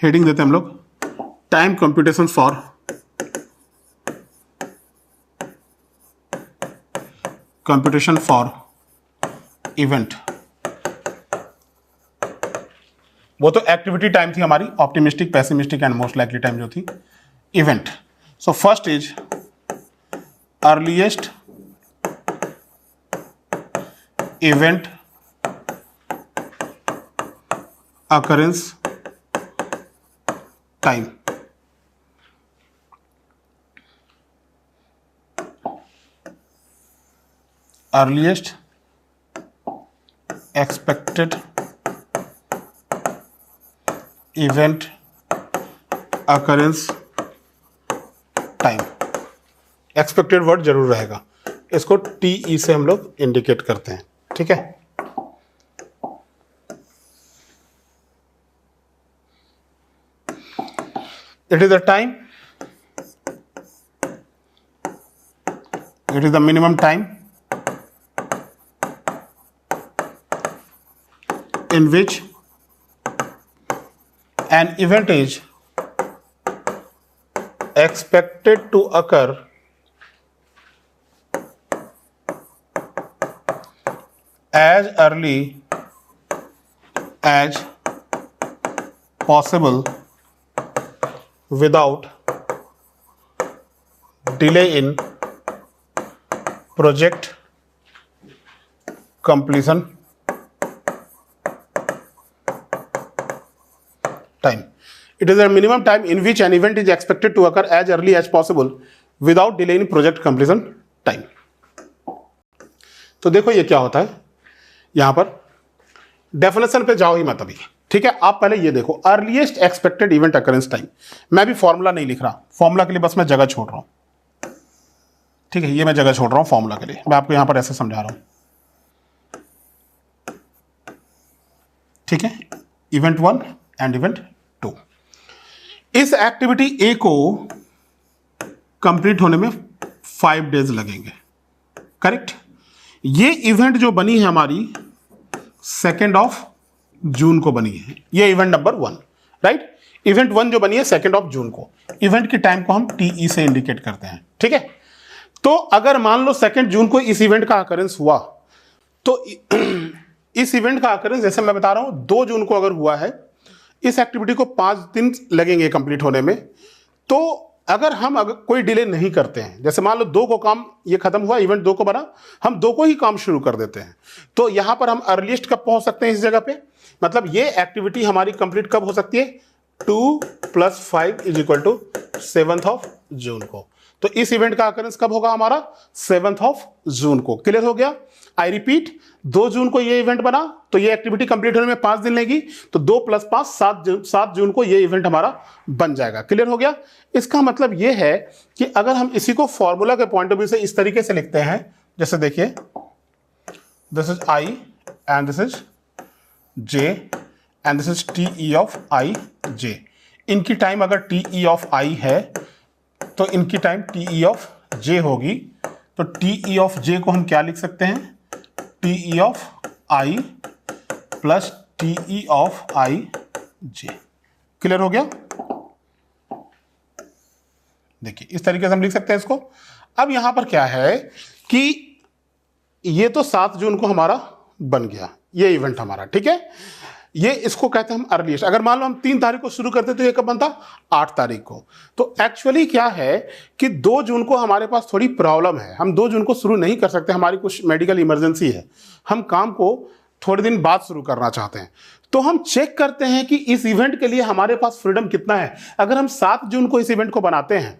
हेडिंग देते हैं हम लोग, time computation for computation for event. वो तो एक्टिविटी टाइम थी हमारी, optimistic, pessimistic and most likely time जो थी event. So first is earliest event occurrence time. earliest expected event occurrence time। Expected word जरूर रहेगा, इसको TE से हम लोग इंडिकेट करते हैं, ठीक है। It is the time, it is the minimum time in which an event is expected to occur as early as possible without delay in project completion time. It is a minimum time in which an event is expected to occur as early as possible without delay in project completion time. तो देखो ये क्या होता है, यहां पर definition पे जाओ ही मत अभी, ठीक है। आप पहले ये देखो, earliest expected event occurrence time. मैं भी फॉर्मूला नहीं लिख रहा, फॉर्मूला के लिए बस मैं जगह छोड़ रहा हूं, ठीक है, ये मैं जगह छोड़ रहा हूं फॉर्मूला के लिए, मैं आपको यहां पर ऐसे समझा रहा हूं, ठीक है। इवेंट 1 एंड इवेंट 2, इस एक्टिविटी ए को कंप्लीट होने में 5 डेज लगेंगे, करेक्ट। ये इवेंट जो बनी है हमारी 2 जून को बनी है, ये इवेंट नंबर 1, राइट। इवेंट 1 जो बनी है 2 जून को, इवेंट की टाइम को हम टीई से इंडिकेट करते हैं, ठीक है। तो अगर मान लो 2 जून को इस इवेंट का अकरेंस हुआ, तो इस इवेंट का अकरेंस जैसे मैं बता रहा हूं 2 जून को अगर हुआ है, इस एक्टिविटी को 5 दिन लगेंगे कंप्लीट होने में। तो अगर कोई डिले नहीं करते हैं, जैसे मान लो 2 को काम ये खत्म हुआ, इवेंट 2 को बना, हम 2 को ही काम शुरू कर देते हैं, तो यहां पर हम अर्लीस्ट कब पहुंच सकते हैं इस जगह पे, मतलब ये एक्टिविटी हमारी कंप्लीट कब हो सकती है, 2 + 5 = 7 जून को। तो इस इवेंट का अकरेंस कब होगा हमारा, 7 जून को। क्लियर हो गया। आई रिपीट, 2 जून को ये इवेंट बना, तो ये एक्टिविटी कंप्लीट होने में 5 दिन लेगी, तो 2 + 5 7 जून को ये इवेंट हमारा बन जाएगा। क्लियर हो गया। इसका मतलब ये है कि अगर हम इसी को फॉर्मूला के पॉइंट ऑफ व्यू से इस तरीके से लिखते हैं, जैसे देखिए, this is I and this is J and this is TE of I J। इनकी टाइम अगर TE ऑफ I है तो इनकी टाइम TE ऑफ J होगी, तो TE ऑफ J को हम क्या लिख सकते हैं, TE of I plus TE of I J। Clear हो गया। देखिए इस तरीके से हम लिख सकते हैं इसको। अब यहां पर क्या है कि ये तो 7 जून को हमारा बन गया ये इवेंट हमारा, ठीक है। ये इसको कहते हैं हम अर्लीस्ट। अगर मान लो हम 3 तारीख को शुरू करते तो ये कब बनता, 8 तारीख को। तो एक्चुअली क्या है कि 2 जून को हमारे पास थोड़ी प्रॉब्लम है, हम 2 जून को शुरू नहीं कर सकते, हमारी कुछ मेडिकल इमरजेंसी है, हम काम को थोड़े दिन बाद शुरू करना चाहते हैं। तो हम चेक करते हैं कि इस इवेंट के लिए हमारे पास फ्रीडम कितना है। अगर हम 7 जून को इस इवेंट को बनाते हैं,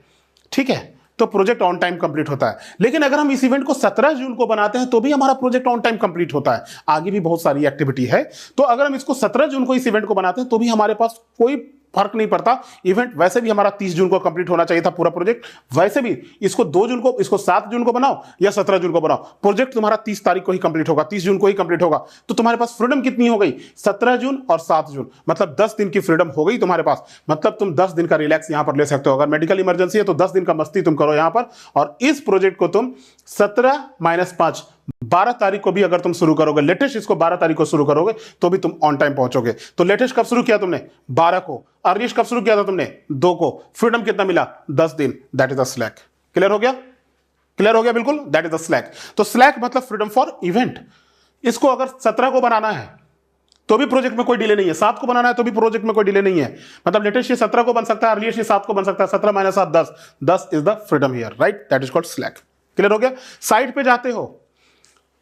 ठीक है, तो प्रोजेक्ट ऑन टाइम कंप्लीट होता है। लेकिन अगर हम इस इवेंट को 17 जून को बनाते हैं तो भी हमारा प्रोजेक्ट ऑन टाइम कंप्लीट होता है। आगे भी बहुत सारी एक्टिविटी है, तो अगर हम इसको 17 जून को इस इवेंट को बनाते हैं तो भी हमारे पास कोई फर्क नहीं पड़ता। इवेंट वैसे भी हमारा 30 जून को कंप्लीट होना चाहिए था पूरा प्रोजेक्ट, वैसे भी इसको 2 जून को, इसको 7 जून को बनाओ या 17 जून को बनाओ, प्रोजेक्ट तुम्हारा 30 तारीख को ही कंप्लीट होगा, 30 जून को ही कंप्लीट होगा। तो तुम्हारे पास फ्रीडम कितनी हो गई, 17 जून और 7 जून, मतलब 10 दिन की फ्रीडम हो गई तुम्हारे पास। मतलब तुम 10 दिन का रिलैक्स यहां पर ले सकते हो। अगर मेडिकल इमरजेंसी है तो 10 दिन का मस्ती तुम करो यहां पर, और इस प्रोजेक्ट को तुम 17 - 5 12 तारीख को भी अगर तुम शुरू करोगे, लेटेस्ट इसको 12 तारीख को शुरू करोगे तो भी तुम ऑन टाइम पहुंचोगे। तो लेटेस्ट कब शुरू किया तुमने, 12 को। अर्लीस्ट कब शुरू किया था तुमने, 2 को। फ्रीडम कितना मिला, 10 दिन, that is the slack. Clear हो गया, क्लियर हो गया, बिल्कुल, दैट इज द स्लैक। तो स्लैक मतलब फ्रीडम फॉर इवेंट। इसको अगर 17 को बनाना है तो भी प्रोजेक्ट में कोई डिले नहीं है, 7 को बनाना है तो भी प्रोजेक्ट में कोई डिले नहीं है। मतलब लेटेस्ट ये 17 को बन सकता है, अर्लीस्ट ये 7 को बन सकता है। 17 - 7 10, 10 is the freedom here, right, that is called slack. Clear हो गया। साइट पे जाते हो,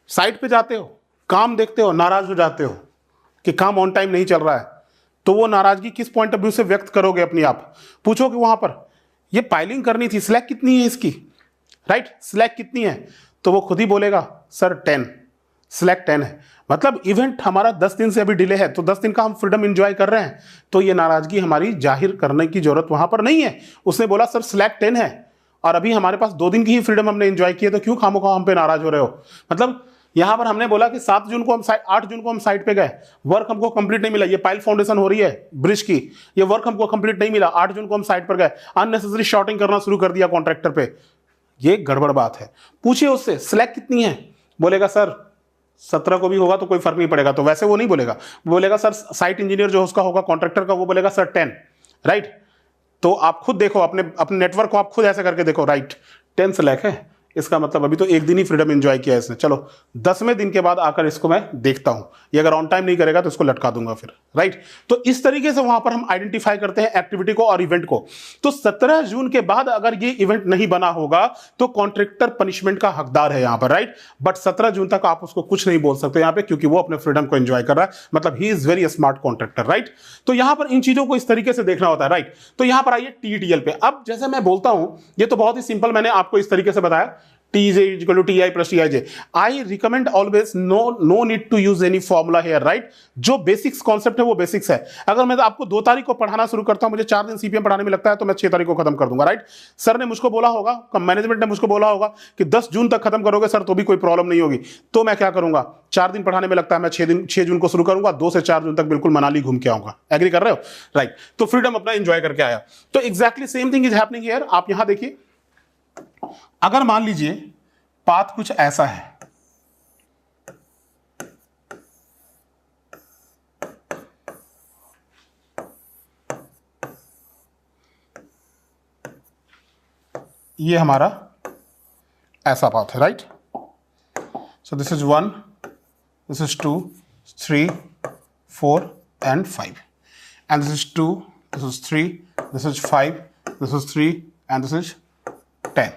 साइट पे जाते हो, काम देखते हो, नाराज हो जाते हो कि काम ऑन टाइम नहीं चल रहा है, तो वो नाराजगी किस पॉइंट ऑफ व्यू से व्यक्त करोगे अपनी आप, पूछोगे वहां पर ये पाइलिंग करनी थी, स्लैक कितनी है इसकी, राइट, स्लैक कितनी है, तो वो खुद ही बोलेगा सर 10, स्लैक 10 है। मतलब इवेंट हमारा 10 दिन से अभी डिले है, तो 10 दिन का हम फ्रीडम एंजॉय कर रहे हैं, तो ये नाराजगी हमारी जाहिर करने की जरूरत वहां पर नहीं है। उसने बोला सर स्लैक 10 है और अभी हमारे पास 2 दिन की ही फ्रीडम हमने एंजॉय की है, तो क्यों खामोखा हम पे नाराज हो रहे हो। मतलब यहां पर हमने बोला कि 8 जून को हम साइट पे गए, वर्क हमको कंप्लीट नहीं मिला, ये पाइल फाउंडेशन हो रही है ब्रिज की, ये वर्क हमको कंप्लीट नहीं मिला, 8 जून को हम साइट पर गए, अननेसेसरी शॉर्टिंग करना शुरू कर दिया कॉन्ट्रैक्टर पे, ये गड़बड़ बात है। पूछिए उससे स्लैक कितनी है, बोलेगा सर 17 को भी होगा तो कोई फर्क नहीं पड़ेगा। तो वैसे वो नहीं बोलेगा, बोलेगा सर साइट इंजीनियर जो उसका होगा कॉन्ट्रैक्टर का, वो बोलेगा सर 10, राइट। तो आप खुद देखो, अपने नेटवर्क को आप खुद ऐसे करके देखो, राइट 10 स्लैक है, इसका मतलब अभी तो एक दिन ही फ्रीडम एंजॉय किया इसने। चलो 10वें दिन के बाद आकर इसको मैं देखता हूं, ये अगर ऑन टाइम नहीं करेगा तो इसको लटका दूंगा फिर, राइट। तो इस तरीके से वहां पर हम आइडेंटिफाई करते हैं एक्टिविटी को और इवेंट को। तो 17 जून के बाद अगर ये इवेंट नहीं बना होगा तो कॉन्ट्रैक्टर पनिशमेंट का हकदार है यहां पर, राइट। बट 17 जून तक आप उसको कुछ नहीं बोल सकते यहां पे, क्योंकि वो अपने फ्रीडम को एंजॉय कर रहा है, मतलब he is very smart contractor, right. तो यहां पर इन चीजों को इस तरीके से देखना होता है, राइट। तो यहां पर आइए टीटीएल पे। अब जैसे मैं बोलता हूं, ये तो बहुत ही सिंपल, मैंने आपको इस तरीके से बताया, TJ equal to TI plus TIJ. I recommend always no need to use any formula here, right? जो बेसिक्स कॉन्सेप्ट है वो बेसिक्स है। अगर मैं आपको 2 तारीख को पढ़ाना शुरू करता हूं, मुझे 4 दिन CPM पढ़ाने में लगता है, तो मैं 6 तारीख को खत्म कर दूंगा, राइट। सर ने मुझको बोला होगा, मैनेजमेंट ने मुझको बोला होगा कि 10 जून तक खत्म करोगे सर तो भी कोई प्रॉब्लम नहीं होगी, तो मैं क्या करूंगा, 4 दिन पढ़ाने में लगता है, मैं 6 जून को शुरू करूंगा, 2 से 4 जून तक बिल्कुल मनाली घूम के आऊंगा। एग्री कर रहे हो, राइट। तो फ्रीडम अपना एंजॉय करके आया। तो exactly same thing is happening here. आप यहां देखिए, अगर मान लीजिए पाथ कुछ ऐसा है, ये हमारा ऐसा पाथ है, right. So this is 1, this is 2, 3, 4 and 5, and this is 2, this is 3, this is 5, this is 3 and this is 10,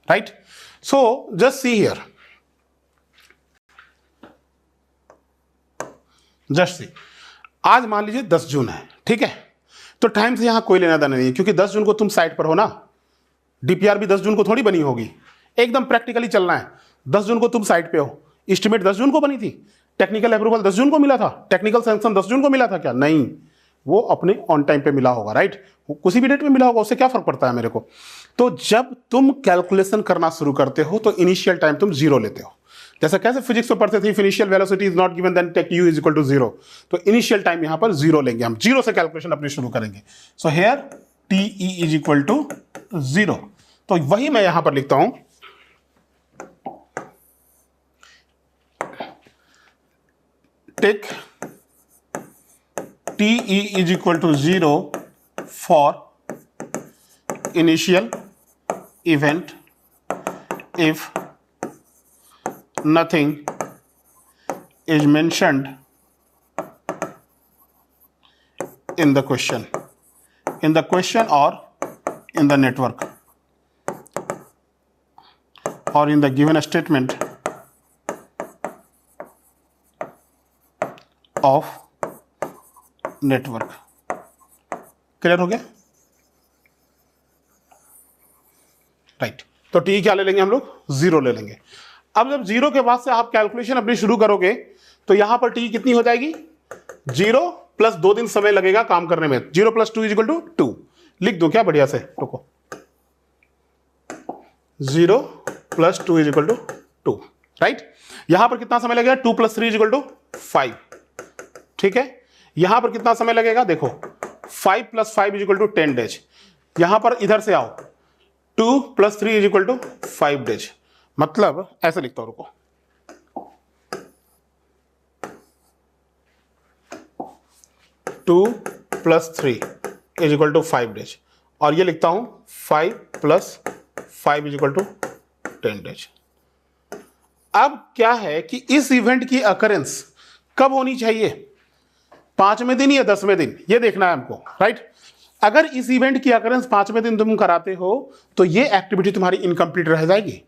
right. So just see here, just see, आज मान लीजिए 10 जून है, ठीक है। तो टाइम से यहां कोई लेना देना नहीं है, क्योंकि 10 जून को तुम साइट पर हो ना, डीपीआर भी 10 जून को थोड़ी बनी होगी, एकदम प्रैक्टिकली चलना है। 10 जून को तुम साइट पे हो, एस्टिमेट 10 जून को बनी थी, टेक्निकल अप्रूवल 10 जून को मिला था, टेक्निकल सैंक्शन 10 जून को मिला था क्या? नहीं, वो अपने ऑन टाइम पे मिला होगा, राइट। किसी भी डेट में मिला होगा, उससे क्या फर्क पड़ता है मेरे को। तो जब तुम कैलकुलेशन करना शुरू करते हो तो इनिशियल टाइम तुम 0 लेते हो। जैसे कैसे फिजिक्स में पढ़ते थे, initial velocity is not given then take u is equal to 0। तो इनिशियल टाइम यहां पर 0 लेंगे, हम 0 से कैलकुलेशन अपनी शुरू करेंगे। So here TE is equal to 0। तो वही मैं यहां पर लिखता हूं, take TE is equal to 0 for initial event if nothing is mentioned in the question or in the network or in the given statement of network. Clear हो गया, right. तो टी क्या ले लेंगे हम लोग, 0 ले लेंगे। अब जब 0 के बाद से आप कैलकुलेशन अपनी शुरू करोगे तो यहां पर टी कितनी हो जाएगी, 0 प्लस 2 दिन समय लगेगा काम करने में, 0 प्लस 2 इज इक्वल टू 2। लिख दो क्या बढ़िया से, रुको, 0 plus 2 is equal to 2, right. यहां पर कितना समय लगेगा, 2 प्लस 3 इज इक्वल टू 5, ठीक है। यहां पर कितना समय लगेगा, देखो 5 plus 5 is equal to 10 days. यहां पर इधर से आओ, 2 plus 3 is equal to 5 days. मतलब ऐसे लिखता हूं, रुको, 2 plus 3 is equal to 5 days, और ये लिखता हूं 5 plus 5 is equal to 10 days. अब क्या है कि इस इवेंट की अकरेंस कब होनी चाहिए, 5वें दिन या 10वें दिन, ये देखना है हमको, राइट। अगर इस इवेंट की अकरेंस 5वें दिन तुम कराते हो तो ये एक्टिविटी तुम्हारी इनकम्प्लीट रह जाएगी,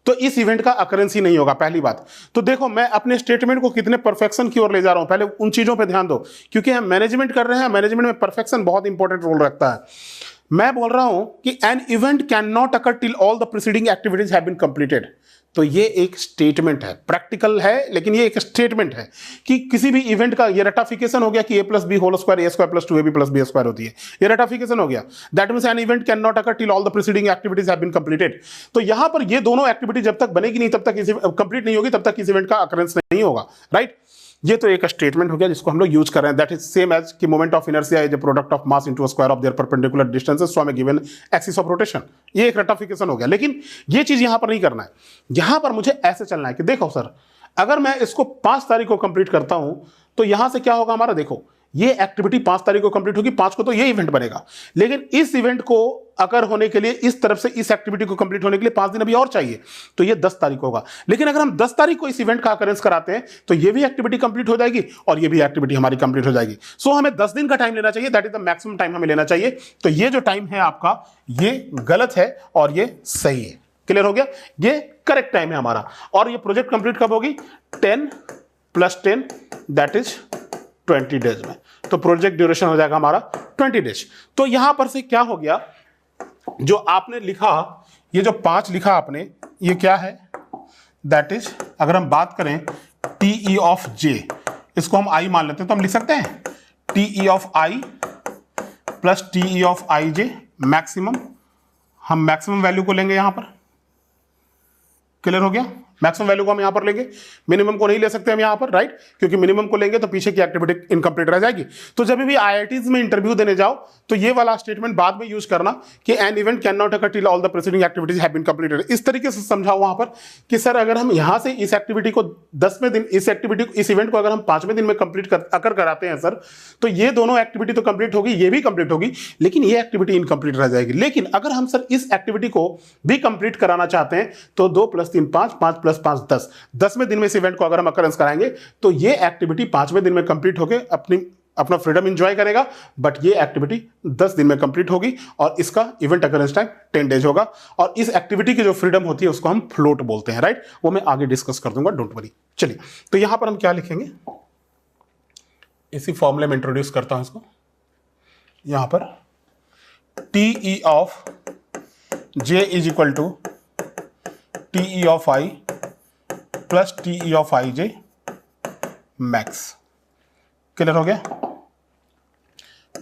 तो इस इवेंट का अकरेंस ही नहीं होगा, पहली बात। तो देखो मैं अपने स्टेटमेंट को कितने परफेक्शन की ओर ले जा रहा हूं, पहले उन चीजों पे ध्यान दो, क्योंकि हम मैनेजमेंट कर रहे हैं, मैनेजमेंट में परफेक्शन बहुत इंपॉर्टेंट रोल रखता है। मैं बोल रहा हूं कि an event can not occur till all the preceding activities have been completed. तो ये एक स्टेटमेंट है, प्रैक्टिकल है लेकिन ये एक स्टेटमेंट है कि किसी भी इवेंट का ये रटाफिकेशन हो गया कि a plus B whole square a square plus 2ab plus b square होती है, ये रटाफिकेशन हो गया। That means an event can not occur till all the preceding activities have been completed. तो यहां पर ये दोनों एक्टिविटी जब तक बनेगी नहीं, तब तक कंप्लीट नहीं होगी, तब तक इस इवेंट का अकरेंस नहीं होगा, राइट। ये तो एक स्टेटमेंट हो गया जिसको हम लोग यूज कर रहे हैं। दैट इज सेम एज कि moment of inertia is a product of mass into a square of their perpendicular distances from a given axis of rotation. ये एक रटाफिकेशन हो गया, लेकिन ये चीज यहां पर नहीं करना है। यहां पर मुझे ऐसे चलना है कि देखो सर, अगर मैं इसको 5 तारीख को कंप्लीट करता हूं तो यहां से क्या होगा हमारा, देखो ये एक्टिविटी 5 तारीख को कंप्लीट होगी, 5 को तो ये इवेंट बनेगा, लेकिन इस इवेंट को अगर होने के लिए इस तरफ से इस एक्टिविटी को कंप्लीट होने के लिए 5 दिन अभी और चाहिए, तो ये 10 तारीख होगा। लेकिन अगर हम 10 तारीख को इस इवेंट का अकरेंस कराते हैं तो ये भी एक्टिविटी कंप्लीट हो जाएगी और ये भी एक्टिविटी हमारी कंप्लीट हो जाएगी। सो हमें 10 दिन का टाइम लेना चाहिए, that is the maximum time हमें लेना चाहिए। तो ये जो टाइम है आपका, ये गलत है और ये सही है। क्लियर हो गया? ये करेक्ट टाइम है हमारा। और ये प्रोजेक्ट कंप्लीट कब होगी? 10 + 10 दैट इज 20 डेज में। तो प्रोजेक्ट ड्यूरेशन हो जाएगा हमारा 20 डेज। तो यहां पर से क्या हो गया, जो आपने लिखा, ये जो 5 लिखा आपने, ये क्या है? दैट इज, अगर हम बात करें TE ऑफ J, इसको हम I मान लेते हैं, तो हम लिख सकते हैं TE of I + TE of IJ maximum. हम मैक्सिमम वैल्यू को लेंगे यहां पर। क्लियर हो गया? मैक्सिमम वैल्यू को हम यहां पर लेंगे, मिनिमम को नहीं ले सकते हम यहां पर, राइट? क्योंकि मिनिमम को लेंगे तो पीछे की एक्टिविटी इनकम्प्लीट रह जाएगी। तो जब भी IITs में इंटरव्यू देने जाओ तो ये वाला स्टेटमेंट बाद में यूज करना कि an event can not occur till all the preceding activities have been completed. इस तरीके से समझाओ वहां पर कि सर अगर हम यहां से इस एक्टिविटी को 10वें दिन, इस इवेंट को अगर हम 5वें दिन में कंप्लीट अकर कराते हैं सर, तो ये दोनों एक्टिविटी तो कंप्लीट होगी, ये भी कंप्लीट होगी, लेकिन ये एक्टिविटी इनकम्प्लीट रह जाएगी। लेकिन अगर हम सर इस एक्टिविटी को भी कंप्लीट कराना चाहते हैं तो 2 + 3 5, 5 + 5 10, 10वें दिन में इस इवेंट को अगर हम अकरेंस कराएंगे तो ये एक्टिविटी 5वें दिन में कंप्लीट होके अपना फ्रीडम एंजॉय करेगा, बट ये एक्टिविटी 10 दिन में कंप्लीट होगी और इसका इवेंट अकरेंस टाइम 10 डेज होगा। और इस एक्टिविटी की जो फ्रीडम होती है उसको हम फ्लोट बोलते हैं, राइट? वो मैं आगे डिस्कस कर दूंगा, डोंट वरी। चलिए, तो यहां पर हम क्या लिखेंगे, इसी फॉर्मूले में इंट्रोड्यूस करता हूं इसको। यहां पर TE of J = TE of I + TE of IJ max. Clear हो गया?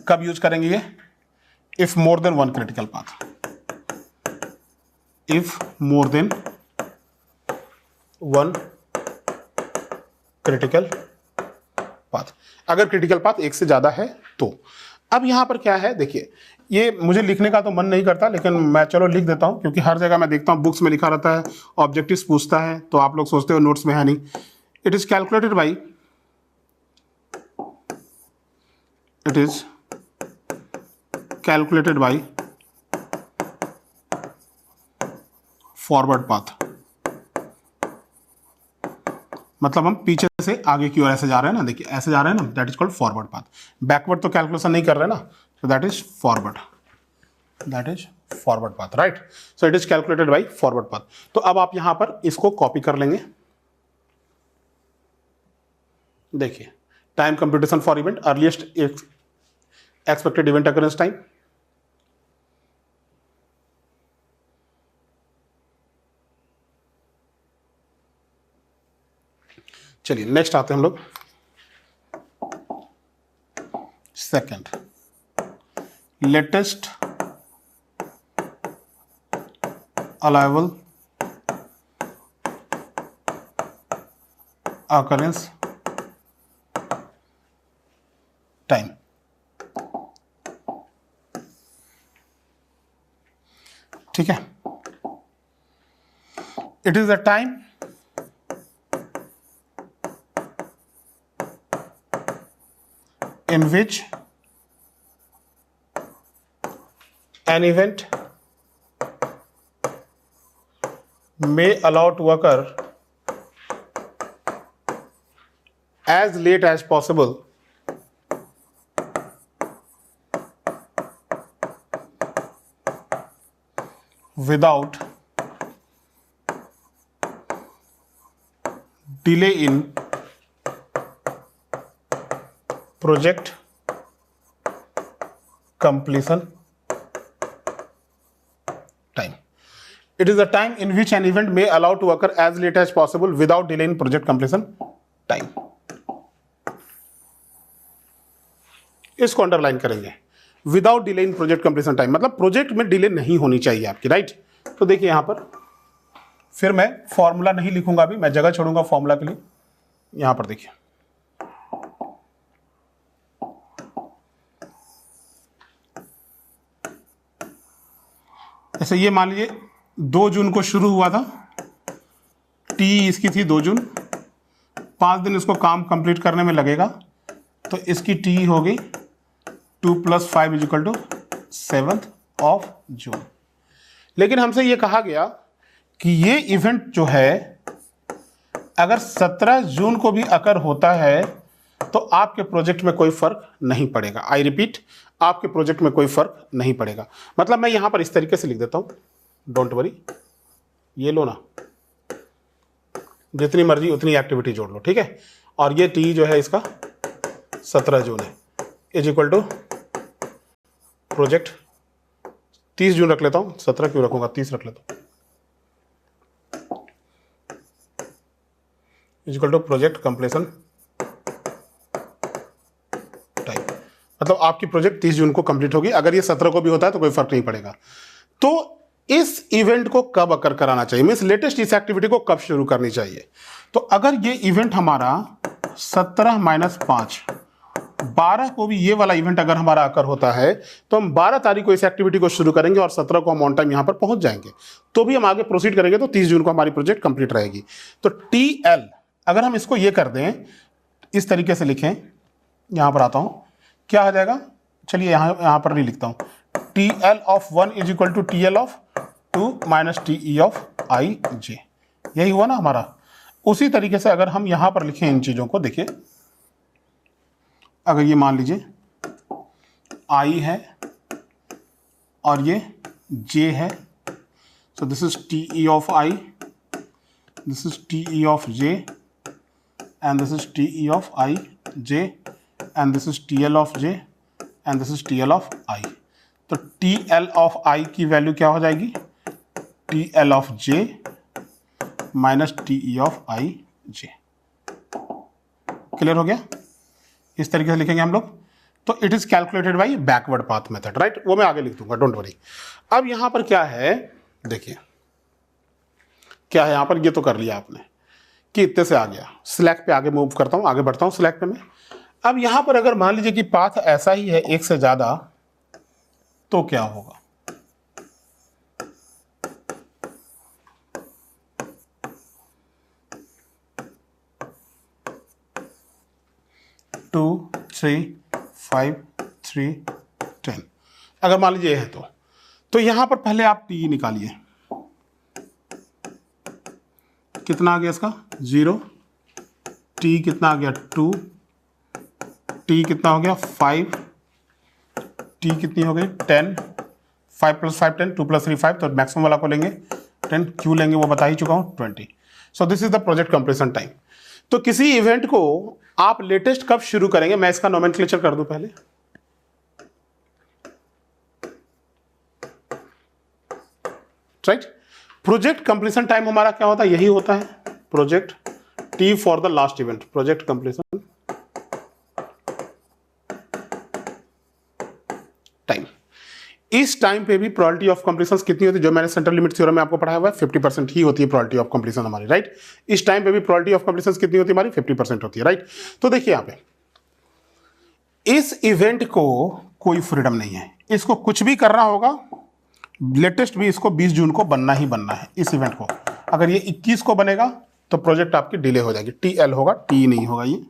कब यूज करेंगे ये? If more than 1 critical path. If more than 1 critical path, अगर क्रिटिकल पाथ 1 से ज्यादा है तो। अब यहां पर क्या है, देखिए, ये मुझे लिखने का तो मन नहीं करता, लेकिन मैं चलो लिख देता हूं, क्योंकि हर जगह मैं देखता हूं बुक्स में लिखा रहता है, ऑब्जेक्टिव्स पूछता है, तो आप लोग सोचते हो नोट्स में है नहीं। It is calculated by forward path. मतलब हम पीछे से आगे की ओर ऐसे जा रहे हैं ना, देखिए ऐसे जा रहे हैं ना, that is called forward path. Backward तो कैलकुलेशन नहीं कर रहे ना, so that is forward path, right? So it is calculated by forward path. तो अब आप यहां पर इसको कॉपी कर लेंगे। देखिए, time computation for event, earliest expected event occurrence time, चलिए नेक्स्ट आते हैं हम लोग सेकंड, लेटेस्ट अलाइवल अकरेंस टाइम। ठीक है, it is the time in which an event may allow to occur as late as possible without delay in project completion time. It is the time in which an event may allow to occur as late as possible without delay in project completion time. इसको underline करेंगे, without delay in project completion time, मतलब project में delay नहीं होनी चाहिए आपकी, right? तो देखिए यहां पर फिर मैं फॉर्मूला नहीं लिखूंगा, अभी मैं जगह छोड़ूंगा फॉर्मूला के लिए। यहां पर देखिए, ऐसे ये मान लीजिए 2 जून को शुरू हुआ था, टी इसकी थी 2 जून, 5 दिन इसको काम कंप्लीट करने में लगेगा, तो इसकी टी हो गई 2 + 5 = 7 ऑफ जून। लेकिन हमसे ये कहा गया कि ये इवेंट जो है अगर 17 जून को भी अकर होता है तो आपके प्रोजेक्ट में कोई फर्क नहीं पड़ेगा। आई रिपीट, आपके प्रोजेक्ट में कोई फर्क नहीं पड़ेगा। मतलब मैं यहां पर इस तरीके से लिख देता हूं, डोंट वरी, ये लो ना, जितनी मर्जी उतनी एक्टिविटी जोड़ लो, ठीक है। और ये टी जो है इसका 17 जून है, = प्रोजेक्ट 30 जून रख लेता हूं, 17 क्यों रखूंगा, 30 रख लेता हूं, = प्रोजेक्ट कंप्लीशन टाइम। मतलब आपकी प्रोजेक्ट 30 जून को कंप्लीट होगी। अगर ये 17 को भी होता है तो कोई फर्क नहीं पड़ेगा। तो इस इवेंट को कब अकर कराना चाहिए, मीन्स लेटेस्ट इस एक्टिविटी को कब शुरू करनी चाहिए। तो अगर ये इवेंट हमारा 17 - 5 12 को भी ये वाला इवेंट अगर हमारा अकर होता है तो हम 12 तारीख को इस एक्टिविटी को शुरू करेंगे और 17 को हम ऑन टाइम यहां पर पहुंच जाएंगे। तो भी हम आगे प्रोसीड करेंगे तो 30 जून को हमारी प्रोजेक्ट कंप्लीट रहेगी। तो TL अगर हम इसको ये कर दें, इस तरीके से लिखें, यहां पर आता हूं, क्या आ जाएगा, चलिए यहां पर नहीं लिखता हूं, TL of 1 = TL of 2 - TE of IJ। यही हुआ ना हमारा। उसी तरीके से अगर हम यहां पर लिखें इन चीजों को, देखिए अगर ये मान लीजिए I है और ये J है, so this is TE of I, this is TE of J, and this is TE of IJ, and this is TL of J, and this is TL of I। तो TL of I की value क्या हो जाएगी, TL of J - TE of IJ। Clear हो गया। इस तरीके से लिखेंगे हम लोग। तो it is calculated by backward path method, right. वो मैं आगे लिख दूंगा, डोंट वरी। अब यहां पर क्या है, देखिए क्या है यहां पर, ये तो कर लिया आपने कि इतने से आ गया। स्लैक पे आगे मूव करता हूं, आगे बढ़ता हूं स्लैक पे मैं। अब यहां पर अगर मान लीजिए कि पाथ ऐसा ही है एक से ज्यादा, तो क्या होगा, टू 3 5 3 10 अगर मान लीजिए है तो यहां पर पहले आप टी निकालिए, कितना आ गया इसका 0, टी कितना आ गया 2, टी कितना हो गया 5, टी कितनी हो गई 10, 5 + 5 10, 2 + 3 5, तो मैक्सिमम वाला को लेंगे 10, क्यू लेंगे वो बता ही चुका हूं 20। सो this is the project completion time. तो किसी इवेंट को आप लेटेस्ट कब शुरू करेंगे, मैं इसका नोमेनक्लेचर कर दूं पहले, राइट। प्रोजेक्ट कंप्लीशन टाइम हमारा क्या होता है, यही होता है project T for the last event, project completion time. इस टाइम पे भी प्रोबेबिलिटी ऑफ कंप्लीशन कितनी होती है, जो मैंने सेंट्रल लिमिट थ्योरम में आपको पढ़ाया हुआ है, 50% ही होती है प्रोबेबिलिटी ऑफ कंप्लीशन हमारी, राइट। इस टाइम पे भी प्रोबेबिलिटी ऑफ कंप्लीशन कितनी होती है हमारी, 50% होती है, राइट। तो देखिए यहां पे इस इवेंट को कोई फ्रीडम नहीं है, इसको कुछ भी करना होगा, लेटेस्ट भी इसको 20 जून को बनना ही बनना है इस इवेंट को। अगर ये 21 को बनेगा तो प्रोजेक्ट आपकी डिले हो जाएगी, TL होगा, T नहीं होगा ये।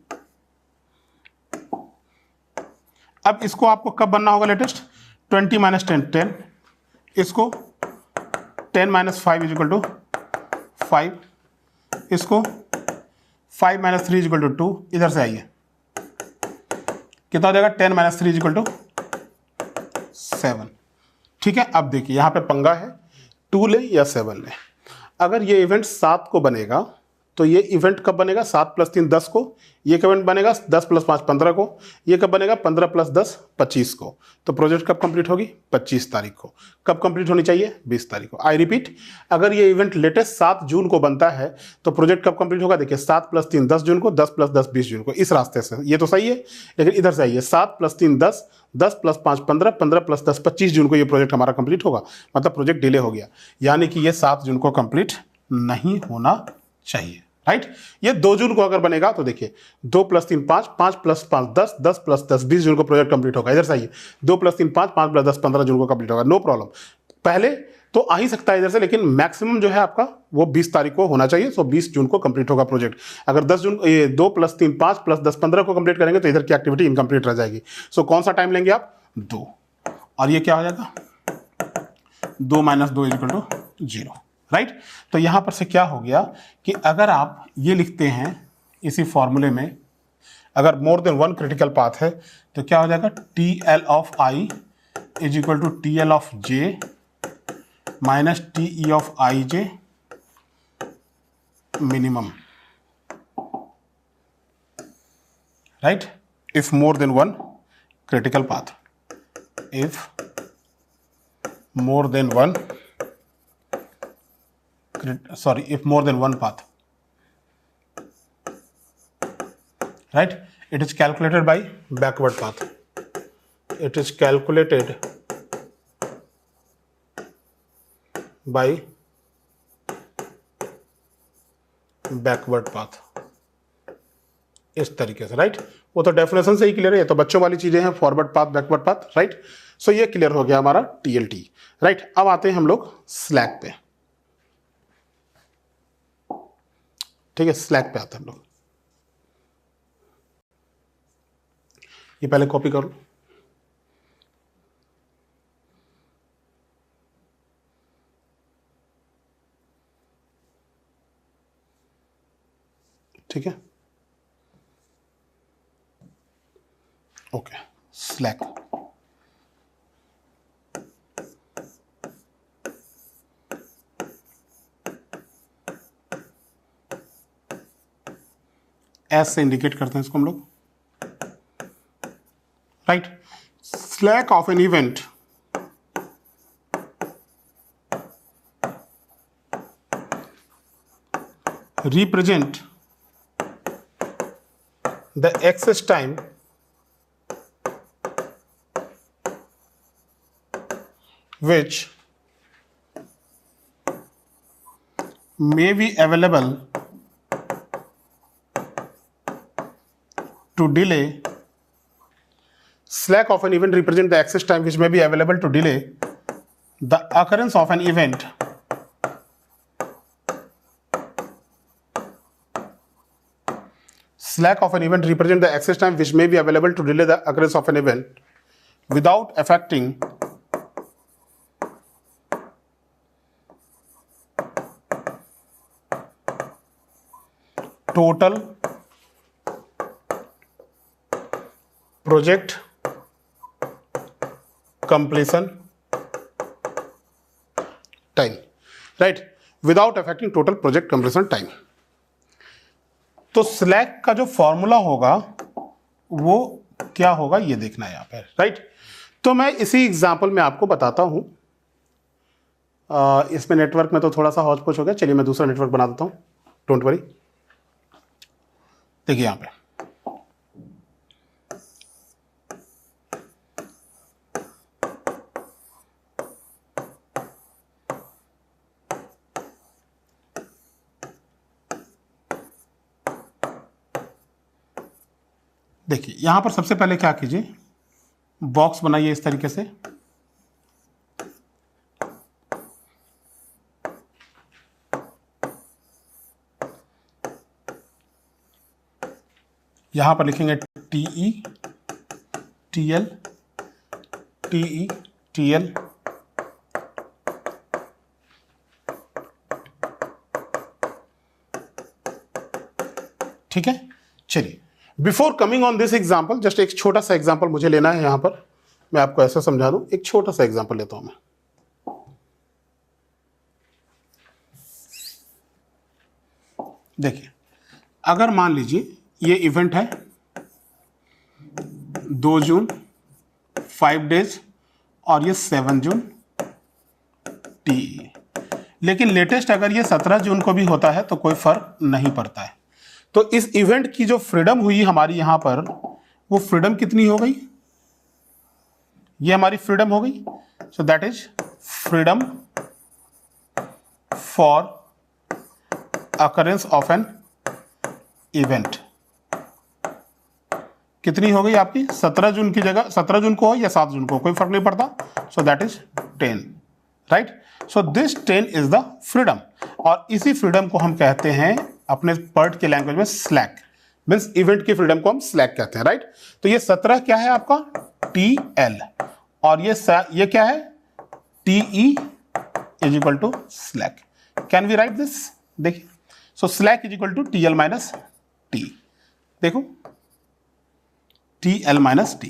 अब इसको आपको कब बनना होगा लेटेस्ट, 20 - 10 10, इसको 10 - 5 = 5, इसको 5 - 3 = 2, इधर से आइए कितना हो जाएगा, 10 - 3 = 7, ठीक है। अब देखिए यहां पे पंगा है, 2 ले या 7 ले। अगर ये इवेंट 7 को बनेगा तो ये इवेंट कब बनेगा, 7 + 3 10 को, ये इवेंट बनेगा 10 + 5 15 को, ये कब बनेगा 15 + 10 25 को। तो प्रोजेक्ट कब कंप्लीट होगी, 25 तारीख को। कब कंप्लीट होनी चाहिए, 20 तारीख को। आई रिपीट, अगर ये इवेंट लेटेस्ट 7 जून को बनता है तो प्रोजेक्ट कब कंप्लीट होगा, देखिए 7 + 3 10 जून को, 10 + 10 20 जून को, इस रास्ते से। ये तो सही है, लेकिन इधर से आइए, 7 + 3 10, 10 + 5 15, 15 + 10 25 जून को ये प्रोजेक्ट हमारा कंप्लीट होगा। मतलब प्रोजेक्ट डिले हो गया, यानी कि ये 7 जून को कंप्लीट नहीं होना चाहिए, राइट। ये 2 जून को अगर बनेगा तो देखिए 2 + 3 5, 5 + 5 10, 10 + 10 20 जून को प्रोजेक्ट कंप्लीट होगा। इधर से आइए, 2 + 3 5, 5 + 10 15 जून को कंप्लीट होगा, नो प्रॉब्लम। पहले तो आ ही सकता है इधर से, लेकिन मैक्सिमम जो है आपका वो 20 तारीख को होना चाहिए। सो 20 जून को कंप्लीट होगा प्रोजेक्ट। अगर 10 जून ये 2 + 3 5 + 10 15 को कंप्लीट करेंगे तो इधर की एक्टिविटी इनकम्प्लीट रह जाएगी। सो कौन सा टाइम लेंगे आप? 2, और ये क्या हो जाएगा? 2 - 2 = 0, राइट। तो यहां पर से क्या हो गया कि अगर आप ये लिखते हैं इसी फॉर्मूले में, अगर मोर देन 1 क्रिटिकल पाथ है तो क्या हो जाएगा? TL(i) = TL(j) - TE(ij) minimum, right? If more than one critical path, if more than one path, right? It is calculated by backward path. It is calculated by backward path, इस तरीके से, right. वो तो डेफिनेशन से ही clear है, ये तो बच्चों वाली चीजें हैं, forward path backward path, right. So ये क्लियर हो गया हमारा TLT, राइट। अब आते हैं हम लोग स्लैक पे, ठीक है। स्लैक पे आते हैं हम लोग। ये पहले कॉपी कर लो, ठीक है। ओके, स्लैक एस से इंडिकेट करते हैं इसको हम लोग, right. Slack of an event represent the access time which may be available to delay. Slack of an event represent the access time which may be available to delay the occurrence of an event slack of an event represent the access time which may be available to delay the occurrence of an event without affecting total project completion time, right? Without affecting total project completion time. तो slack का जो formula होगा वो क्या होगा ये देखना है यहाँ पर, राइट। तो मैं इसी एग्जांपल में आपको बताता हूं। इसमें नेटवर्क में तो थोड़ा सा हौच पौच हो गया, चलिए मैं दूसरा नेटवर्क बना देता हूं, डोंट वरी। देखिए यहां पे देखिए, यहां पर सबसे पहले क्या कीजिए, बॉक्स बनाइए इस तरीके से। यहां पर लिखेंगे TE TL TE TL, ठीक है। चलिए, before coming on this example, just एक छोटा सा एग्जाम्पल मुझे लेना है यहां पर, मैं आपको ऐसा समझा दूं। एक छोटा सा एग्जाम्पल लेता हूं मैं। देखिए, अगर मान लीजिए ये इवेंट है 2 जून 5 डेज और ये 7 जून TE, लेकिन लेटेस्ट अगर ये 17 जून को भी होता है तो कोई फर्क नहीं पड़ता है। तो इस इवेंट की जो फ्रीडम हुई हमारी यहां पर, वो फ्रीडम कितनी हो गई? ये हमारी फ्रीडम हो गई। So that is freedom for occurrence of an event. कितनी हो गई आपकी? 17 जून की जगह 17 जून को हो या 7 जून को, कोई फर्क नहीं पड़ता। So that is 10, right. So this 10 is the freedom, और इसी फ्रीडम को हम कहते हैं अपने पर्ट के लैंग्वेज में स्लैक, मीन्स इवेंट की फ्रीडम को हम स्लैक कहते हैं, राइट। तो ये 17 क्या है आपका TL, और ये क्या है TE is equal to slack. Can we write this? देखिए, so slack is equal to TL minus T, देखो TL माइनस T।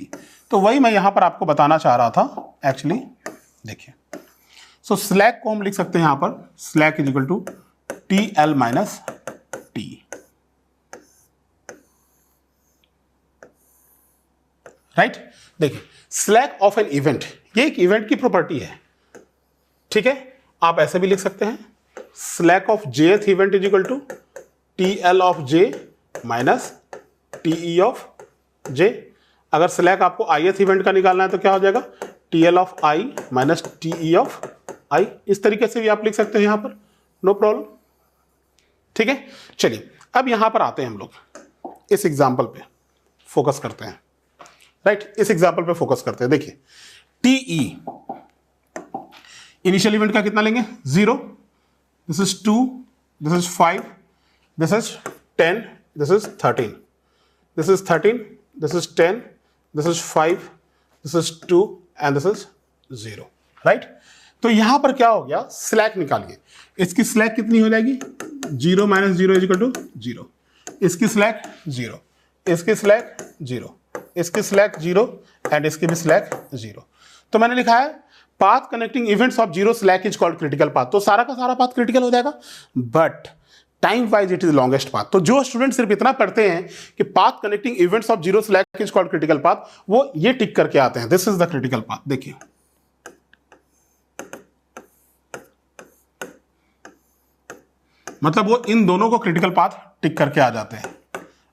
तो वही मैं यहां पर आपको बताना चाह रहा था एक्चुअली, देखिए। सो स्लैक को हम लिख सकते हैं यहां पर, slack is equal to TL minus T, right. देखिए, स्लैक ऑफ एन इवेंट, ये एक इवेंट की प्रॉपर्टी है, ठीक है। आप ऐसे भी लिख सकते हैं, slack of jth event is equal to TL of j minus TE of j। अगर स्लैक आपको ith इवेंट का निकालना है तो क्या हो जाएगा TL of I minus TE of I। इस तरीके से भी आप लिख सकते हैं यहां पर, नो प्रॉब्लम, ठीक है। चलिए अब यहां पर आते हैं हम लोग, इस एग्जाम्पल पे फोकस करते हैं, राइट। इस एग्जाम्पल पे फोकस करते हैं। देखिए TE इनिशियल इवेंट का कितना लेंगे 0, this is 2, this is 5, this is 10, this is 13, this is 13, this is 10, this is 5, this is 2 and this is 0, right. तो यहां पर क्या हो गया, स्लैक निकालिए। इसकी स्लैक कितनी हो जाएगी 0 माइनस 0 इज इक्वल टू 0, इसकी स्लैक 0, इसकी स्लैक 0, इसकी स्लैक 0 एंड इसकी भी स्लैक 0। तो मैंने लिखा है path connecting events of 0 slack is called critical path. तो सारा का सारा पाथ क्रिटिकल हो जाएगा, but time wise it is longest path. तो जो स्टूडेंट सिर्फ इतना पढ़ते हैं कि path connecting events of 0 slack is called critical path, वो ये टिक करके आते हैं, this is the critical path. देखिए मतलब वो इन दोनों को क्रिटिकल पाथ टिक करके आ जाते हैं,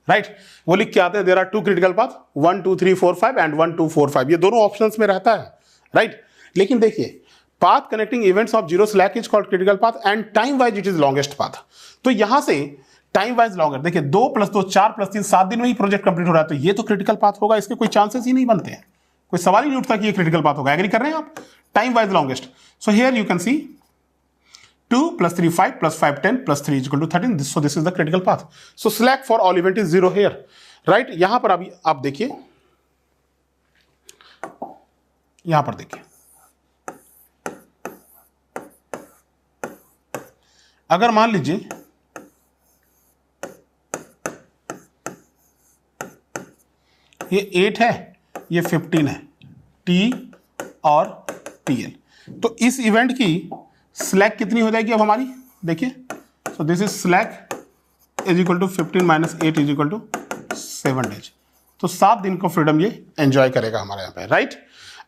राइट। वो लिख के आते हैं there are 2 critical path 1 2 3 4 5 and 1 2 4 5, ये दोनों ऑप्शंस में रहता है, राइट। लेकिन देखिए path connecting events of 0 slack is called critical path and time wise it is longest path. तो यहां से टाइम वाइज लॉन्गर, देखिए 2 + 2 4 + 3 7 दिन में ही प्रोजेक्ट कंप्लीट हो रहा है, तो ये तो क्रिटिकल पाथ होगा, इसके कोई चांसेस ही नहीं बनते हैं, कोई सवाल ही नहीं उठता कि ये क्रिटिकल पाथ होगा। एग्री कर रहे हैं आप? Time wise longest. So here you can see 2 + 3 5 + 5 10 + 3 = 13, so this is the critical path. So slack for all event is 0 here, right? यहां पर अभी आप देखिए, यहां पर देखिए, अगर मान लीजिए ये 8 है, ये 15 है, T और TL, तो इस इवेंट की स्लैक कितनी हो जाएगी अब हमारी, देखिए। So this is slack is equal to 15 - 8 is equal to 7 days. तो 7 दिन को फ्रीडम ये एंजॉय करेगा हमारे यहाँ पे, राइट।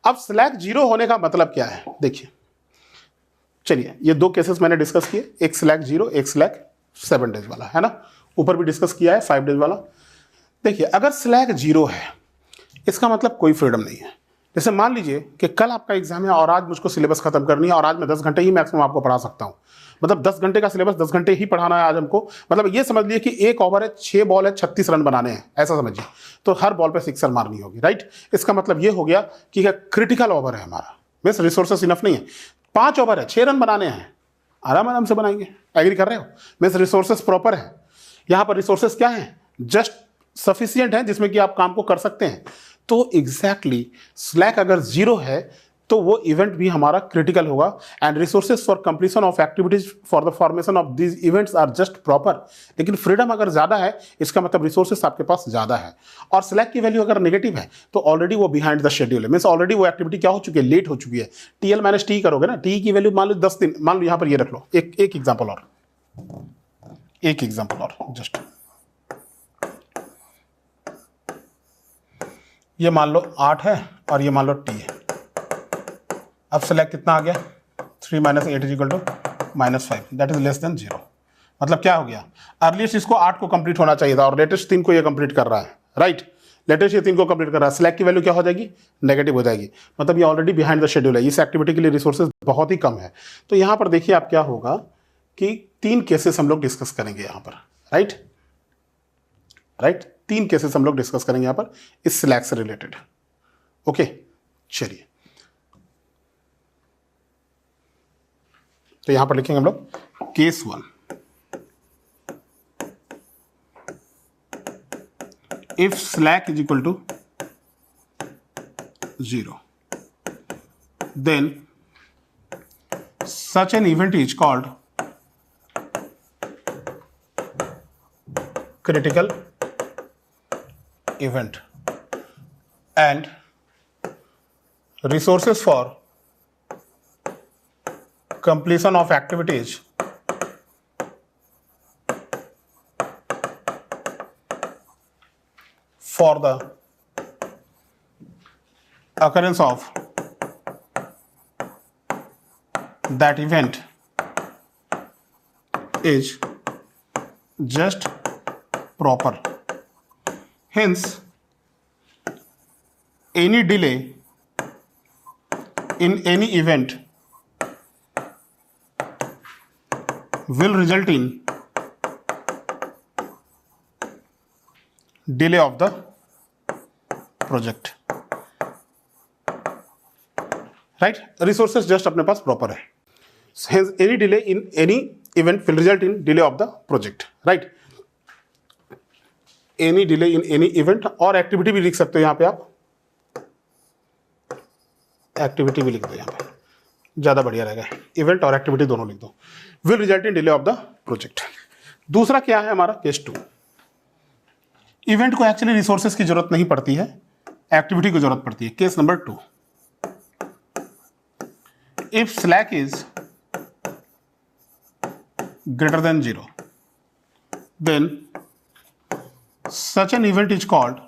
अब स्लैक 0 होने का मतलब क्या है, देखिए। चलिए ये 2 केसेस मैंने डिस्कस किए, एक स्लैक 0, एक स्लैक 7 डेज वाला, है ना। ऊपर भी डिस्कस किया है 5 डेज वाला। देखिए अगर स्लैक 0 है इसका मतलब कोई फ्रीडम नहीं है। जैसे मान लीजिए कि कल आपका एग्जाम है और आज मुझको सिलेबस खत्म करनी है और आज मैं 10 घंटे ही मैक्सिमम आपको पढ़ा सकता हूं, मतलब 10 घंटे का सिलेबस 10 घंटे ही पढ़ाना है आज हमको। मतलब ये समझ लिए कि 1 ओवर है, 6 बॉल है, 36 रन बनाने हैं, ऐसा समझिए। तो हर बॉल पे 6 मारनी होगी, राइट। इसका मतलब ये हो गया कि क्रिटिकल ओवर है हमारा, मीन्स रिसोर्सेस इनफ नहीं है। 5 ओवर है, 6 रन बनाने हैं, आराम आराम से बनाएंगे। एग्री कर रहे हो? मीन्स रिसोर्सेस प्रॉपर है। यहाँ पर रिसोर्सेस क्या है, जस्ट सफिशियंट है जिसमें कि आप काम को कर सकते हैं। तो एग्जैक्टली स्लैक अगर 0 है तो वो इवेंट भी हमारा क्रिटिकल होगा। And resources for completion of activities for the formation of these events are just proper. लेकिन फ्रीडम अगर ज्यादा है इसका मतलब रिसोर्सेज आपके पास ज्यादा है। और स्लैक की वैल्यू अगर नेगेटिव है तो ऑलरेडी वो बिहाइंड द शेड्यूल है, मीन्स ऑलरेडी वो एक्टिविटी क्या हो चुकी है, लेट हो चुकी है। TL - T करोगे ना, T की वैल्यू मान लो 10 दिन, मान लो यहाँ पर ये रख लो। एक एग्जाम्पल और, एक एग्जाम्पल और, जस्ट ये मान लो 8 है और ये मान लो T है। अब सेलेक्ट कितना आ गया, 3 - 8 is equal to -5, that is less than 0। मतलब क्या हो गया, अर्लीस्ट इसको 8 को कंप्लीट होना चाहिए था और लेटेस्ट 3 को ये कंप्लीट कर रहा है, राइट। लेटेस्ट ये 3 को कंप्लीट कर रहा है, स्लैक की वैल्यू क्या हो जाएगी, नेगेटिव हो जाएगी। मतलब ये ऑलरेडी बिहाइंड द शेड्यूल है, इस एक्टिविटी के लिए रिसोर्सेज बहुत ही कम है। तो यहाँ पर देखिए आप क्या होगा कि 3 केसेस हम लोग डिस्कस करेंगे यहाँ पर, राइट। 3 केसेस हम लोग डिस्कस करेंगे यहाँ पर इस स्लैक से रिलेटेड। ओके चलिए तो यहां पर लिखेंगे हम लोग case 1, if slack is equal to 0, then such an event is called critical event, and resources for completion of activities for the occurrence of that event is just proper. Hence, any delay in any event will result in delay of the project. Right? Resources just अपने पास proper है. Hence, any delay in any event will result in delay of the project. Right? Any delay in any event, और activity भी लिख सकते हो यहाँ पे आप, एक्टिविटी भी लिख दो यहाँ पे, ज़्यादा बढ़िया रहेगा. इवेंट और एक्टिविटी दोनों लिख दो. Will result in delay of the project. दूसरा क्या है हमारा केस 2. इवेंट को एक्चुअली रिसोर्सेज की जरूरत नहीं पड़ती है, एक्टिविटी की जरूरत पड़ती है. Case number 2, if slack is greater than 0, then such an event is called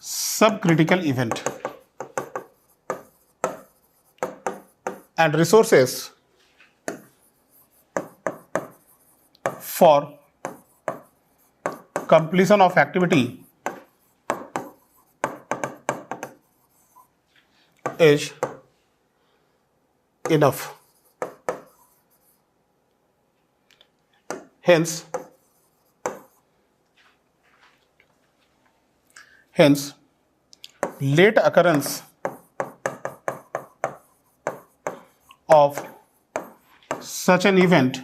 subcritical event, and resources for completion of activity is enough. Hence, late occurrence of such an event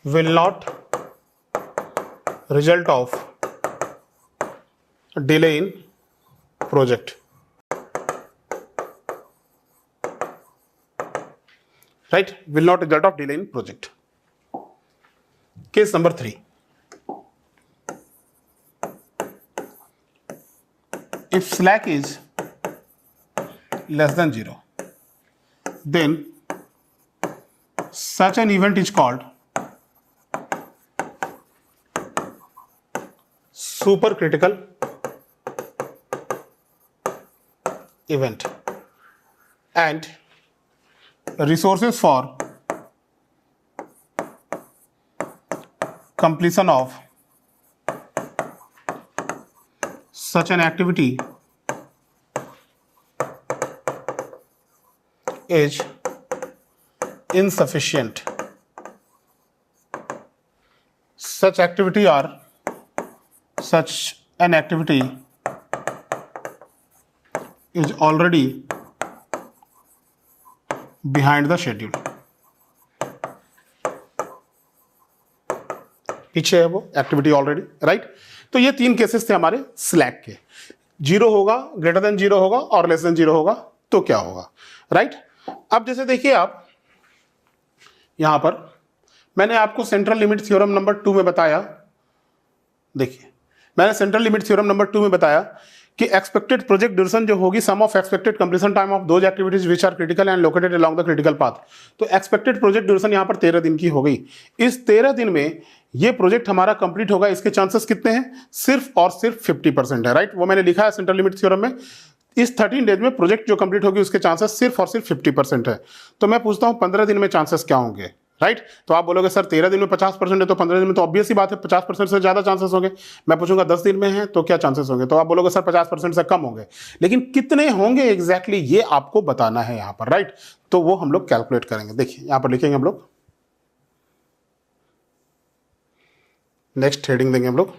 will not result of delay in project. Right? Will not result of delay in project. Case number 3. If slack is less than 0, then such an event is called supercritical event, and resources for completion of such an activity is insufficient. Such an activity is already behind the schedule. पीछे है वो activity already. Right? तो ये 3 cases थे हमारे slack के. 0 होगा, greater than 0 होगा और लेस देन 0 होगा, तो क्या होगा. राइट? अब जैसे देखिए आप यहां पर मैंने आपको सेंट्रल लिमिट थ्योरम नंबर 2 में बताया. देखिए मैंने सेंट्रल लिमिट थ्योरम नंबर 2 में बताया कि एक्सपेक्टेड प्रोजेक्ट ड्यूरेशन जो होगी sum of expected completion time of those activities which are critical and located along the critical path. तो एक्सपेक्टेड प्रोजेक्ट ड्यूरेशन यहां पर 13 दिन की हो गई. इस 13 दिन में ये प्रोजेक्ट हमारा कंप्लीट होगा. इसके चांसेस कितने हैं? सिर्फ और सिर्फ 50% है. राइट? वो मैंने लिखा है सेंट्रल लिमिट थ्योरम में. इस 13 डेज में प्रोजेक्ट जो कंप्लीट होगी उसके चांसेस सिर्फ और सिर्फ 50% है. तो मैं पूछता हूं 15 दिन में चांसेस क्या होंगे. राइट? तो आप बोलोगे सर 13 दिन में 50% है तो 15 दिन में तो ऑब्वियस ही बात है 50% से ज्यादा चांसेस होंगे. मैं पूछूंगा 10 दिन में है तो क्या चांसेस होंगे. तो आप बोलोगे सर 50% से कम होंगे. लेकिन कितने होंगे एग्जैक्टली ये आपको बताना है यहां पर. राइट? तो वो हम लोग कैलकुलेट करेंगे. देखिए यहां पर लिखेंगे हम लोग, नेक्स्ट हेडिंग देंगे हम लोग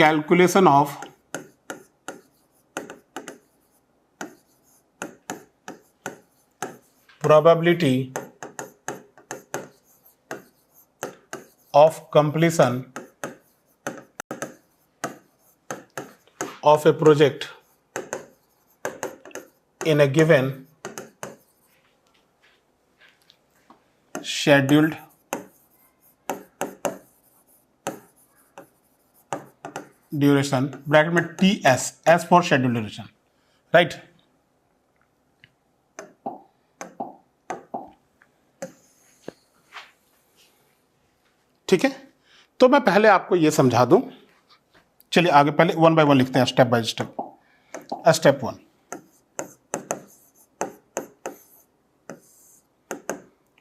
calculation of probability of completion of a project in a given scheduled duration, bracket में TS, S for schedule duration, right. ठीक है, तो मैं पहले आपको यह समझा दूं। चलिए आगे पहले वन बाय वन लिखते हैं, step by step. Step 1,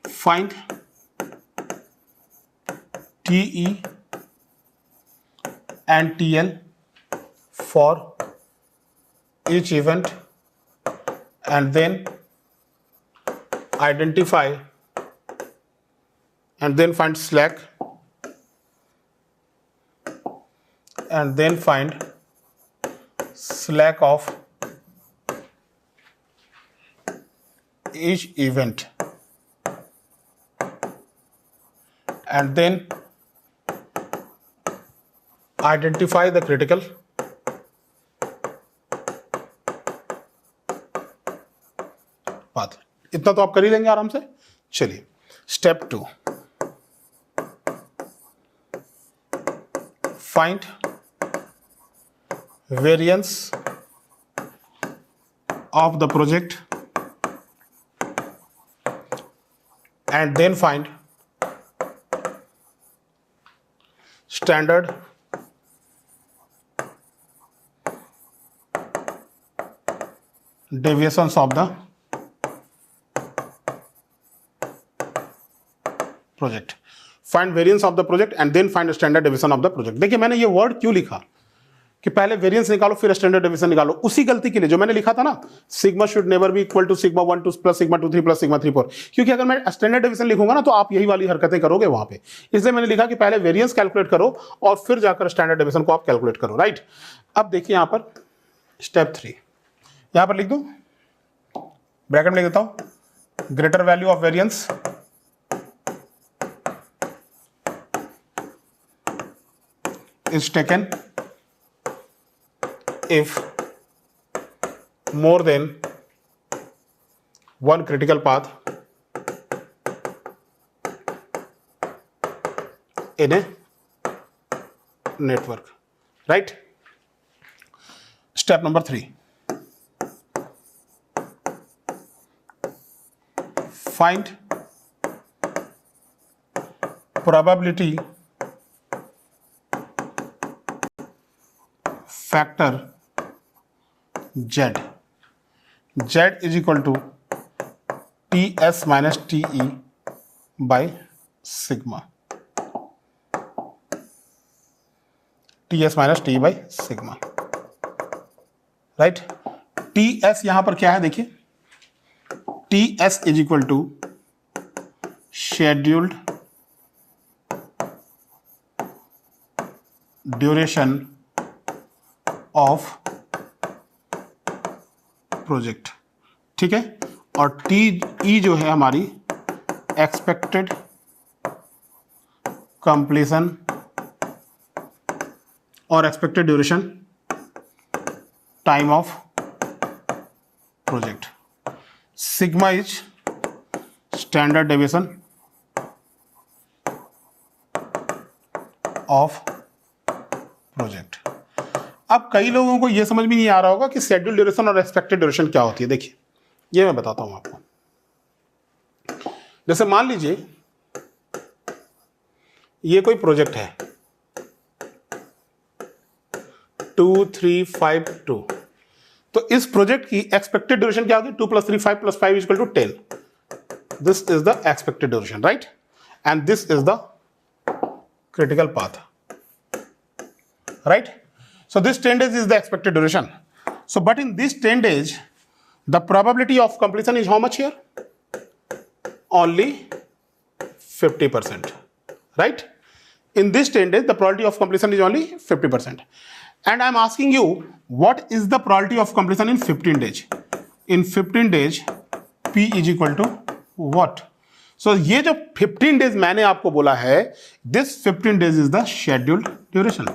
find TE and TL for each event, and then identify and then find slack, and then find slack of each event, and then identify the critical path। इतना तो आप कर ही लेंगे आराम से। चलिए step 2, find variance of the project and then find standard deviations of the project। Find variance of the project and then find standard deviation of the project. देखिए मैंने ये वर्ड क्यों लिखा कि पहले वेरिएंस निकालो फिर स्टैंडर्ड डेविएशन निकालो, उसी गलती के लिए जो मैंने लिखा था ना, sigma should never be equal to sigma 1 2 plus sigma 2 3 plus sigma 3 4, क्योंकि अगर मैं स्टैंडर्ड डेविएशन लिखूंगा ना तो आप यही वाली हरकतें करोगे वहां पे। इसलिए मैंने लिखा कि पहले वेरिएंस कैलकुलेट करो और फिर जाकर स्टैंडर्ड डेविएशन को आप कैलकुलेट करो, राइट। अब देखिए यहां पर स्टेप 3, यहां पर लिख दो, ब्रैकेट में लिख देता हूं, greater value of variance is taken if more than one critical path in a network, right? Step number 3, find probability factor Z is equal to TS minus TE by sigma, TS minus TE by sigma, right. TS यहां पर क्या है देखिए, TS is equal to scheduled duration of project, ठीक है। और TE जो है हमारी एक्सपेक्टेड कंप्लीशन और expected duration time of project. Sigma is standard deviation of project. अब कई लोगों को यह समझ में नहीं आ रहा होगा कि शेड्यूल ड्यूरेशन और एक्सपेक्टेड ड्यूरेशन क्या होती है। देखिए ये मैं बताता हूं आपको। जैसे मान लीजिए ये कोई प्रोजेक्ट है 2 3 5 2, तो इस प्रोजेक्ट की एक्सपेक्टेड ड्यूरेशन क्या होगी, 2 + 3 5 + 5 equal to 10। This is the expected duration, right, and this is the critical path, right? So this 10 days is the expected duration. So but in this 10 days the probability of completion is how much here? Only 50%, right? in this 10 days the probability of completion is only 50%. And I'm asking you what is the probability of completion in 15 days. In 15 days P is equal to what? So ये जो 15 days मैंने आपको बोला है, this 15 days is the scheduled duration.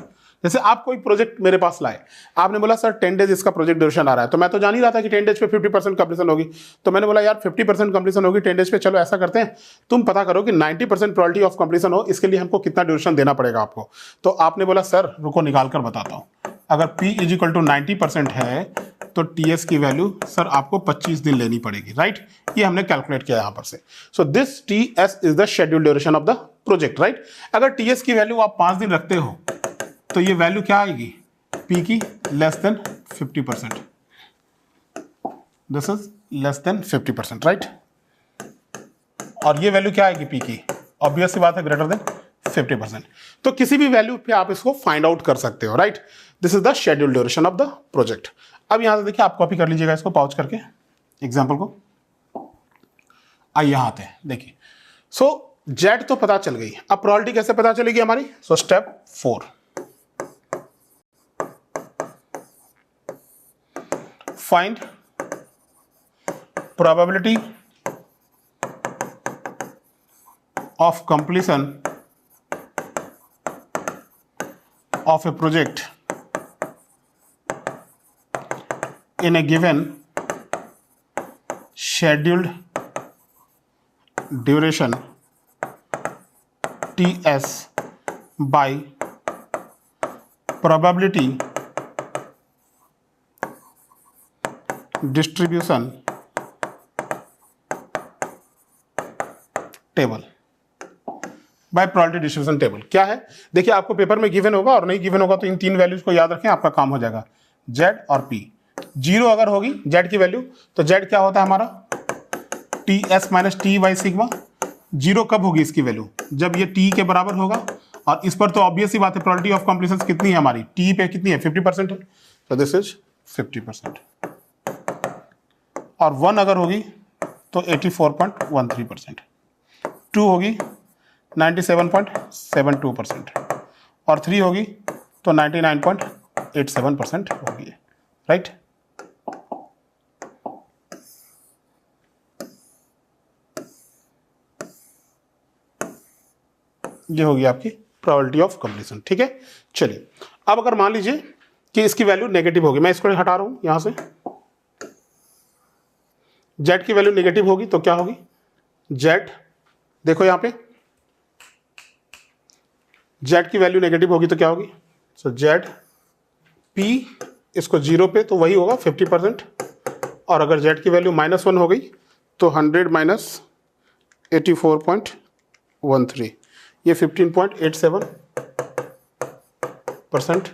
जैसे आप कोई project मेरे पास लाए, आपने बोला सर 10 डेज इसका प्रोजेक्ट ड्यूरेशन आ रहा है, तो मैं तो जान ही रहा था कि 10 डेज पे 50% कंप्लीशन होगी, तो मैंने बोला यार 50% कंप्लीशन होगी 10 डेज पे, चलो ऐसा करते हैं तुम पता करो कि 90% प्रोबेबिलिटी ऑफ कंप्लीशन हो, इसके लिए हमको कितना ड्यूरेशन देना पड़ेगा आपको। तो आपने बोला सर रुको निकाल कर बताता हूँ, अगर P इज इक्वल टू 90% है तो TS की वैल्यू सर आपको 25 दिन लेनी पड़ेगी, राइट? ये हमने कैलकुलेट किया यहां पर से। So this TS is the schedule duration of the project, right? अगर TS की वैल्यू आप 5 दिन रखते हो तो ये वैल्यू क्या आएगी? P की less than 50%, this is less then 50%, right? और ये वैल्यू क्या आएगी P की? ऑब्वियस सी बात है ग्रेटर देन 50%। तो किसी भी वैल्यू पे आप इसको फाइंड आउट कर सकते हो, right? This is the schedule duration of the project. अब यहां से देखिए, आप कॉपी कर लीजिएगा इसको पॉज करके एग्जाम्पल को। आइए यहां आते हैं, देखिए सो जेड तो पता चल गई, अब प्रोबेबिलिटी कैसे पता चलेगी हमारी? So step 4, find probability of completion of a project in a given scheduled duration TS by probability distribution table by probability distribution table. क्या है देखिए, आपको पेपर में गिवन होगा और नहीं गिवन होगा तो इन तीन वैल्यूज को याद रखें, आपका काम हो जाएगा। जेड और पी, जीरो अगर होगी जेड की वैल्यू तो जेड क्या होता है हमारा? T S minus T by sigma. Zero कब होगी इसकी वैल्यू? जब ये टी के बराबर होगा, और इस पर तो ऑब्वियस ही बात है प्रोबेबिलिटी ऑफ कंप्लीशन कितनी है हमारी? टी पे कितनी है? 50% है, तो दिस इज 50%। और 1 अगर होगी तो 84.13%, 2 होगी 97.72%, और 3 होगी तो 99.87% होगी, राइट? ये होगी आपकी प्रोबेबिलिटी ऑफ कंप्लीशन, ठीक है? चलिए, अब अगर मान लीजिए कि इसकी वैल्यू नेगेटिव होगी, मैं इसको हटा रहा हूं यहां से, जेड की वैल्यू नेगेटिव होगी तो क्या होगी? जेड देखो यहां पे, जेड की वैल्यू नेगेटिव होगी तो क्या होगी? सो जेड पी, इसको जीरो पे तो वही होगा 50%, और अगर जेड की वैल्यू -1 हो गई तो 100 माइनस 84.13, ये 15.87%,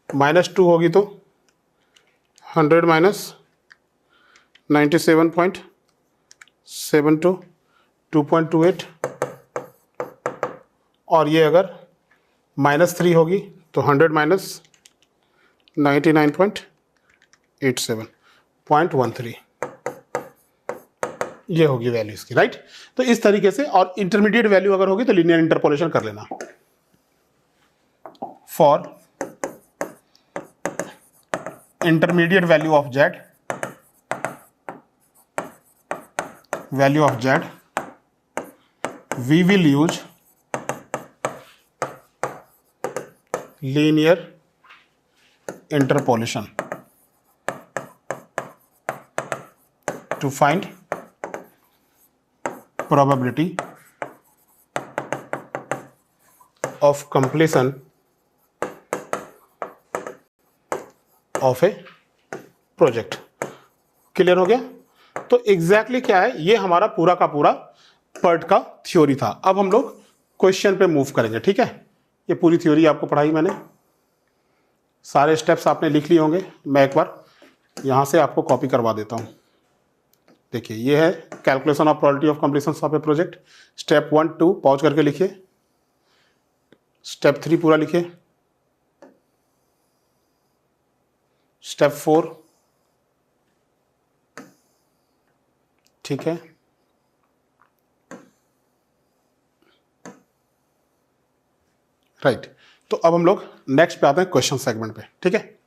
-2 होगी तो 100 माइनस 97.72, 2.28, और ये अगर -3 होगी तो 100 माइनस 99.87.13, ये होगी वैल्यू इसकी, राइट? तो इस तरीके से, और इंटरमीडिएट वैल्यू अगर होगी तो लीनियर इंटरपोलेशन कर लेना। For intermediate value of Z, value of z, we will use linear interpolation to find probability of completion of a project। Clear हो गया? तो एग्जैक्टली क्या है, ये हमारा पूरा का पूरा पर्ट का थ्योरी था। अब हम लोग क्वेश्चन पे मूव करेंगे, ठीक है? ये पूरी थ्योरी आपको पढ़ाई मैंने, सारे स्टेप्स आपने लिख लिए होंगे, मैं एक बार यहां से आपको कॉपी करवा देता हूं। देखिए, ये है calculation of probability of completion of A project. Step 1 2 pause करके लिखिए, स्टेप 3 पूरा लिखिए, स्टेप 4, ठीक है? राइट। तो अब हम लोग नेक्स्ट पे आते हैं क्वेश्चन सेगमेंट पे, ठीक है।